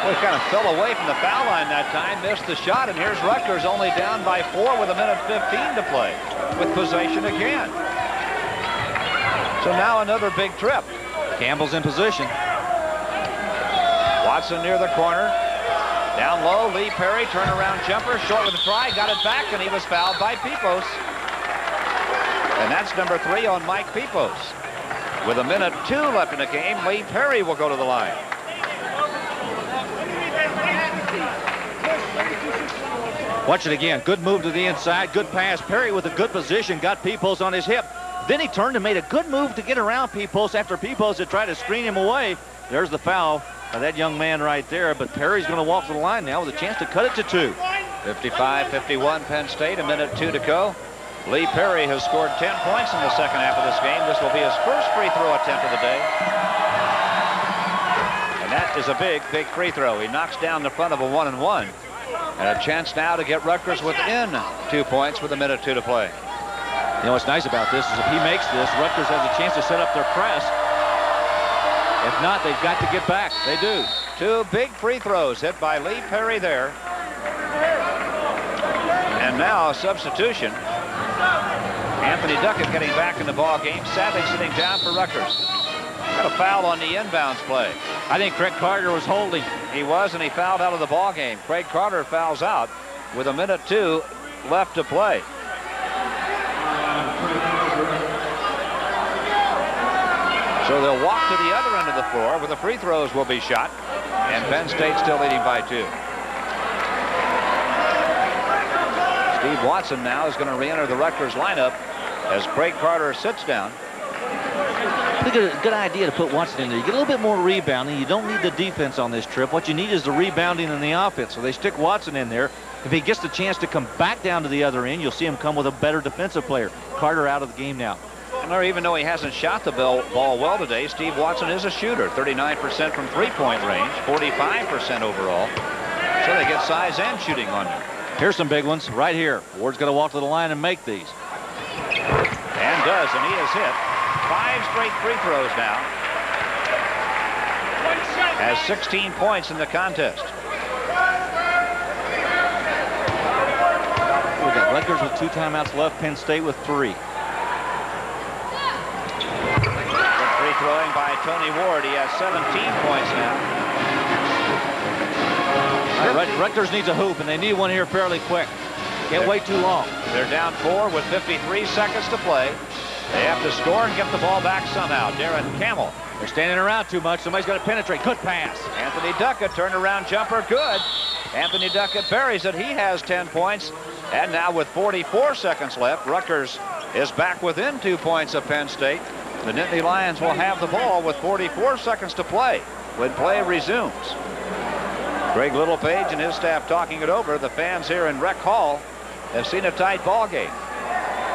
B: Well, he kind of fell away from the foul line that time, missed the shot, and here's Rutgers only down by 4 with a minute 15 to play with possession again. So now another big trip.
I: Campbell's in position.
B: Watson near the corner. Down low, Lee Perry, turnaround jumper, short with a try, got it back, and he was fouled by Pipos. And that's number 3 on Mike Pipos. With a minute 2 left in the game, Lee Perry will go to the line.
I: Watch it again. Good move to the inside. Good pass. Perry with a good position. Got Pipos on his hip. Then he turned and made a good move to get around Pipos after Pipos had tried to screen him away. There's the foul by that young man right there. But Perry's going to walk to the line now with a chance to cut it to 2.
B: 55-51 Penn State. A minute 2 to go. Lee Perry has scored 10 points in the second half of this game. This will be his first free throw attempt of the day. And that is a big, big free throw. He knocks down the front of a 1-and-1. And a chance now to get Rutgers within 2 points with a minute 2 to play.
I: You know what's nice about this is if he makes this, Rutgers has a chance to set up their press. If not, they've got to get back. They do.
B: 2 big free throws hit by Lee Perry there. And now a substitution. Anthony Duckett getting back in the ball game. Savage sitting down for Rutgers. Got a foul on the inbounds play.
I: I think Craig Carter was holding.
B: He was, and he fouled out of the ball game. Craig Carter fouls out with a minute 2 left to play. So they'll walk to the other end of the floor where the free throws will be shot. And Penn State still leading by 2. Steve Watson now is going to re-enter the Rutgers lineup as Craig Carter sits down.
I: I think it's a good idea to put Watson in there. You get a little bit more rebounding. You don't need the defense on this trip. What you need is the rebounding and the offense. So they stick Watson in there. If he gets the chance to come back down to the other end, you'll see him come with a better defensive player. Carter out of the game now.
B: And even though he hasn't shot the ball well today, Steve Watson is a shooter. 39% from three-point range, 45% overall. So they get size and shooting on him.
I: Here's some big ones right here. Ward's going to walk to the line and make these.
B: And does, and he has hit 5 straight free throws now. Has 16 points in the contest.
I: We got Rutgers with 2 timeouts left. Penn State with 3.
B: Good free throwing by Tony Ward. He has 17 points now.
I: Rutgers needs a hoop, and they need one here fairly quick. Can't wait too long.
B: They're down 4 with 53 seconds to play. They have to score and get the ball back somehow. Darren Camel.
I: They're standing around too much. Somebody's got to penetrate. Good pass.
B: Anthony Duckett, turnaround jumper, good. Anthony Duckett buries it. He has 10 points. And now with 44 seconds left, Rutgers is back within 2 points of Penn State. The Nittany Lions will have the ball with 44 seconds to play when play resumes. Craig Littlepage and his staff talking it over. The fans here in Rec Hall have seen a tight ball game.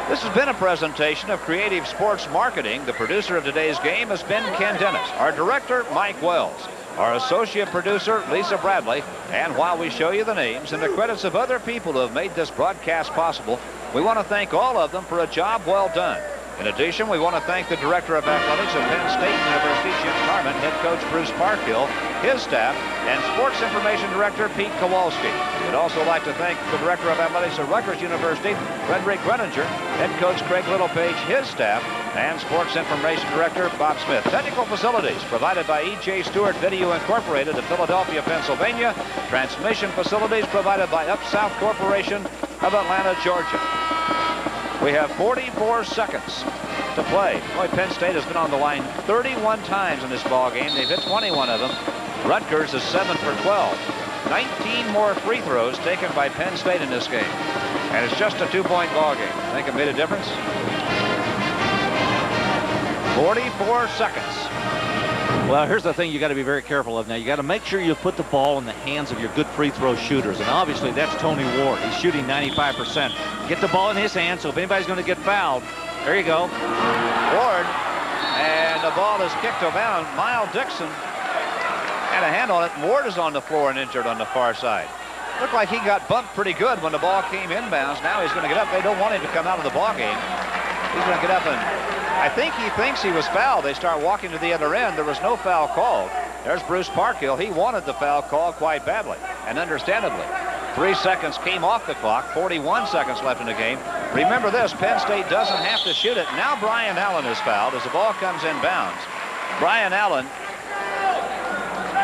B: This has been a presentation of Creative Sports Marketing. The producer of today's game has been Ken Dennis. Our director, Mike Wells. Our associate producer, Lisa Bradley. And while we show you the names and the credits of other people who have made this broadcast possible, we want to thank all of them for a job well done. In addition, we want to thank the Director of Athletics at Penn State University, Jim Carmen, Head Coach Bruce Parkhill, his staff, and Sports Information Director Pete Kowalski. We'd also like to thank the Director of Athletics at Rutgers University, Frederick Greninger, Head Coach Craig Littlepage, his staff, and Sports Information Director Bob Smith. Technical facilities provided by E.J. Stewart Video Incorporated of Philadelphia, Pennsylvania. Transmission facilities provided by Up South Corporation of Atlanta, Georgia. We have 44 seconds to play. Boy, Penn State has been on the line 31 times in this ball game. They've hit 21 of them. Rutgers is 7 for 12. 19 more free throws taken by Penn State in this game. And it's just a 2-point ball game. Think it made a difference? 44 seconds.
I: Well, here's the thing you got to be very careful of now. You got to make sure you put the ball in the hands of your good free throw shooters. And obviously that's Tony Ward. He's shooting 95%. Get the ball in his hands, so if anybody's going to get fouled, there you go.
B: Ward, and the ball is kicked around. Miles Dixon had a hand on it. Ward is on the floor and injured on the far side. Looked like he got bumped pretty good when the ball came inbounds. Now he's going to get up. They don't want him to come out of the ball game. He's going to get up, and I think he thinks he was fouled. They start walking to the other end. There was no foul called. There's Bruce Parkhill. He wanted the foul called quite badly, and understandably. 3 seconds came off the clock. 41 seconds left in the game. Remember this, Penn State doesn't have to shoot it. Now Brian Allen is fouled as the ball comes inbounds. Brian Allen,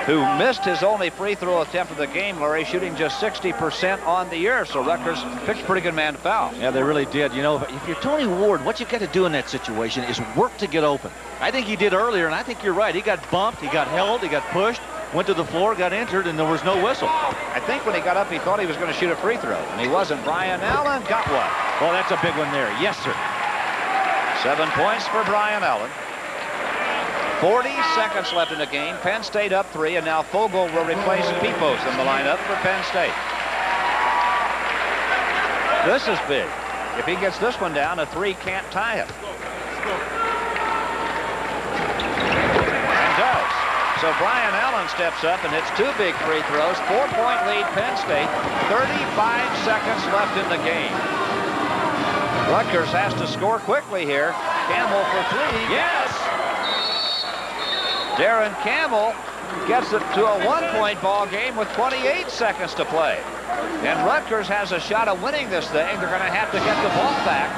B: who missed his only free throw attempt of the game, Larry, shooting just 60% on the year. So Rutgers picked a pretty good man to foul.
I: Yeah, they really did. You know, if you're Tony Ward, what you got to do in that situation is work to get open. I think he did earlier, and I think you're right. He got bumped, he got held, he got pushed, went to the floor, got injured, and there was no whistle.
B: I think when he got up, he thought he was going to shoot a free throw, and he wasn't. Brian Allen got one.
I: Well, that's a big one there. Yes, sir.
B: 7 points for Brian Allen. 40 seconds left in the game. Penn State up 3, and now Fogel will replace Pipos in the lineup for Penn State. This is big. If he gets this one down, a 3 can't tie it. And does. So Brian Allen steps up and hits 2 big free throws. 4-point lead, Penn State. 35 seconds left in the game. Rutgers has to score quickly here. Campbell for 3. Yes! Darren Campbell gets it to a 1-point ball game with 28 seconds to play. And Rutgers has a shot of winning this thing. They're going to have to get the ball back.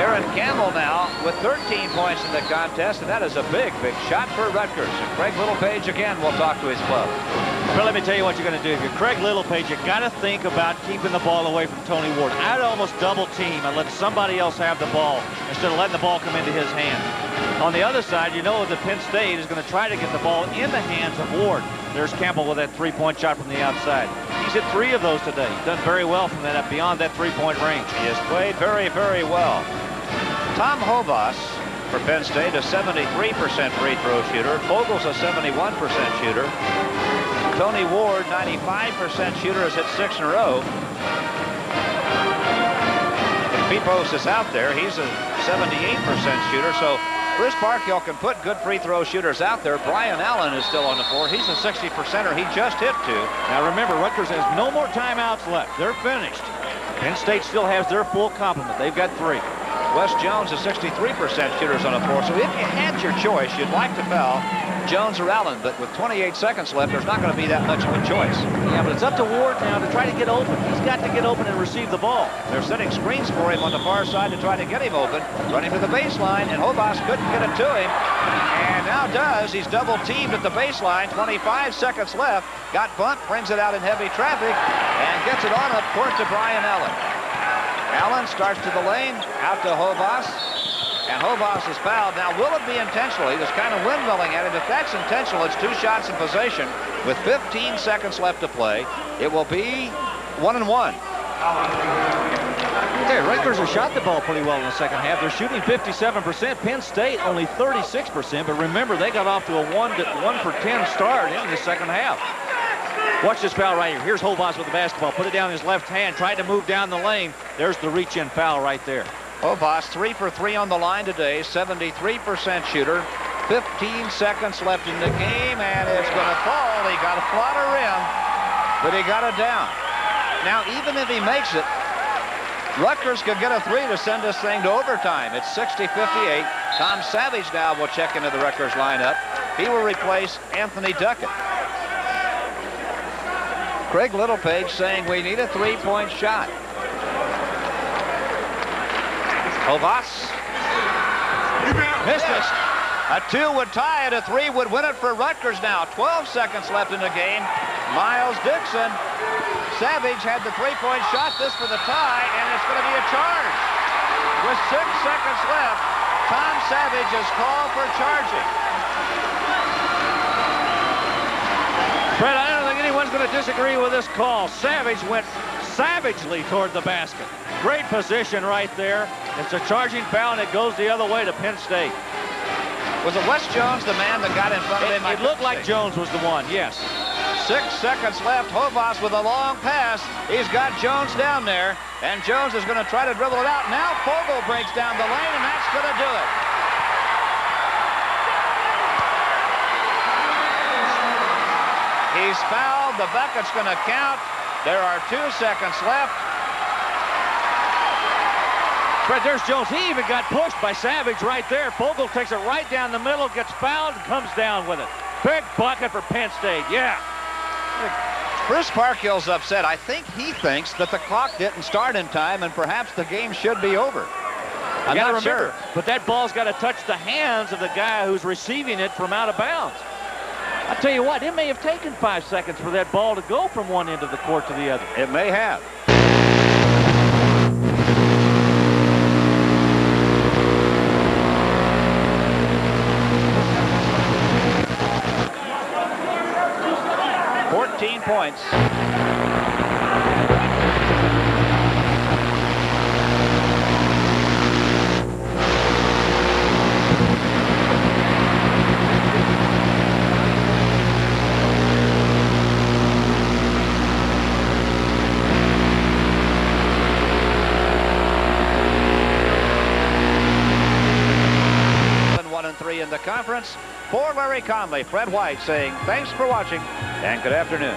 B: Darren Campbell now with 13 points in the contest, and that is a big, big shot for Rutgers. And Craig Littlepage again will talk to his club.
I: Well, let me tell you what you're going to do. If you're Craig Littlepage, you got to think about keeping the ball away from Tony Ward. I'd almost double team and let somebody else have the ball instead of letting the ball come into his hands. On the other side, you know that Penn State is going to try to get the ball in the hands of Ward. There's Campbell with that 3-point shot from the outside. He's hit 3 of those today. He's done very well from that beyond that 3-point range.
B: He has played very, very well. Tom Hovas for Penn State, a 73% free throw shooter. Fogel's a 71% shooter. Tony Ward, 95% shooter, has hit 6 in a row. If Pipos is out there, he's a 78% shooter. So Bruce Parkhill can put good free throw shooters out there. Brian Allen is still on the floor. He's a 60%er. He just hit 2.
I: Now remember, Rutgers has no more timeouts left. They're finished. Penn State still has their full complement. They've got 3.
B: Wes Jones is 63% shooters on the floor. So if you had your choice, you'd like to foul Jones or Allen. But with 28 seconds left, there's not going to be that much of a choice.
I: Yeah, but it's up to Ward now to try to get open. He's got to get open and receive the ball.
B: They're setting screens for him on the far side to try to get him open. Running to the baseline, and Hovas couldn't get it to him. And now does. He's double teamed at the baseline. 25 seconds left. Got bumped, brings it out in heavy traffic, and gets it on up court to Brian Allen. Allen starts to the lane, out to Hovas, and Hovas is fouled. Now, will it be intentional? He was kind of windmilling at it. If that's intentional, it's 2 shots in possession. With 15 seconds left to play, it will be 1-1.
I: Okay, Rutgers has shot the ball pretty well in the second half. They're shooting 57%. Penn State only 36%, but remember, they got off to a 1 for 10 start in the second half. Watch this foul right here. Here's Hovas with the basketball. Put it down in his left hand. Tried to move down the lane. There's the reach-in foul right there.
B: Hovas 3 for 3 on the line today. 73% shooter. 15 seconds left in the game, and it's going to fall. He got a flotter rim, but he got it down. Now, even if he makes it, Rutgers could get a 3 to send this thing to overtime. It's 60-58. Tom Savage now will check into the Rutgers lineup. He will replace Anthony Duckett. Craig Littlepage saying we need a 3-point shot. Hovas missed it. A 2 would tie it. A 3 would win it for Rutgers now. 12 seconds left in the game. Miles Dixon. Savage had the 3-point shot. This for the tie, and it's going to be a charge. With 6 seconds left, Tom Savage is called for charging.
I: Fred, I don't think anyone's going to disagree with this call. Savage went savagely toward the basket. Great position right there. It's a charging foul, and it goes the other way to Penn State.
B: Was it Wes Jones, the man that got in front of him?
I: It looked like Jones was the one, yes.
B: 6 seconds left. Hovas with a long pass. He's got Jones down there, and Jones is going to try to dribble it out. Now Fogle breaks down the lane, and that's going to do it. He's fouled. The bucket's going to count. There are 2 seconds left.
I: Fred, there's Jones. He even got pushed by Savage right there. Fogle takes it right down the middle, gets fouled, and comes down with it. Big bucket for Penn State, yeah.
B: Bruce Parkhill's upset. I think he thinks that the clock didn't start in time, and perhaps the game should be over. I'm not sure.
I: But that ball's got to touch the hands of the guy who's receiving it from out of bounds. I tell you what, it may have taken 5 seconds for that ball to go from one end of the court to the other.
B: It may have. Points. And 1 and 3 in the conference. For Larry Conley, Fred White saying thanks for watching and good afternoon.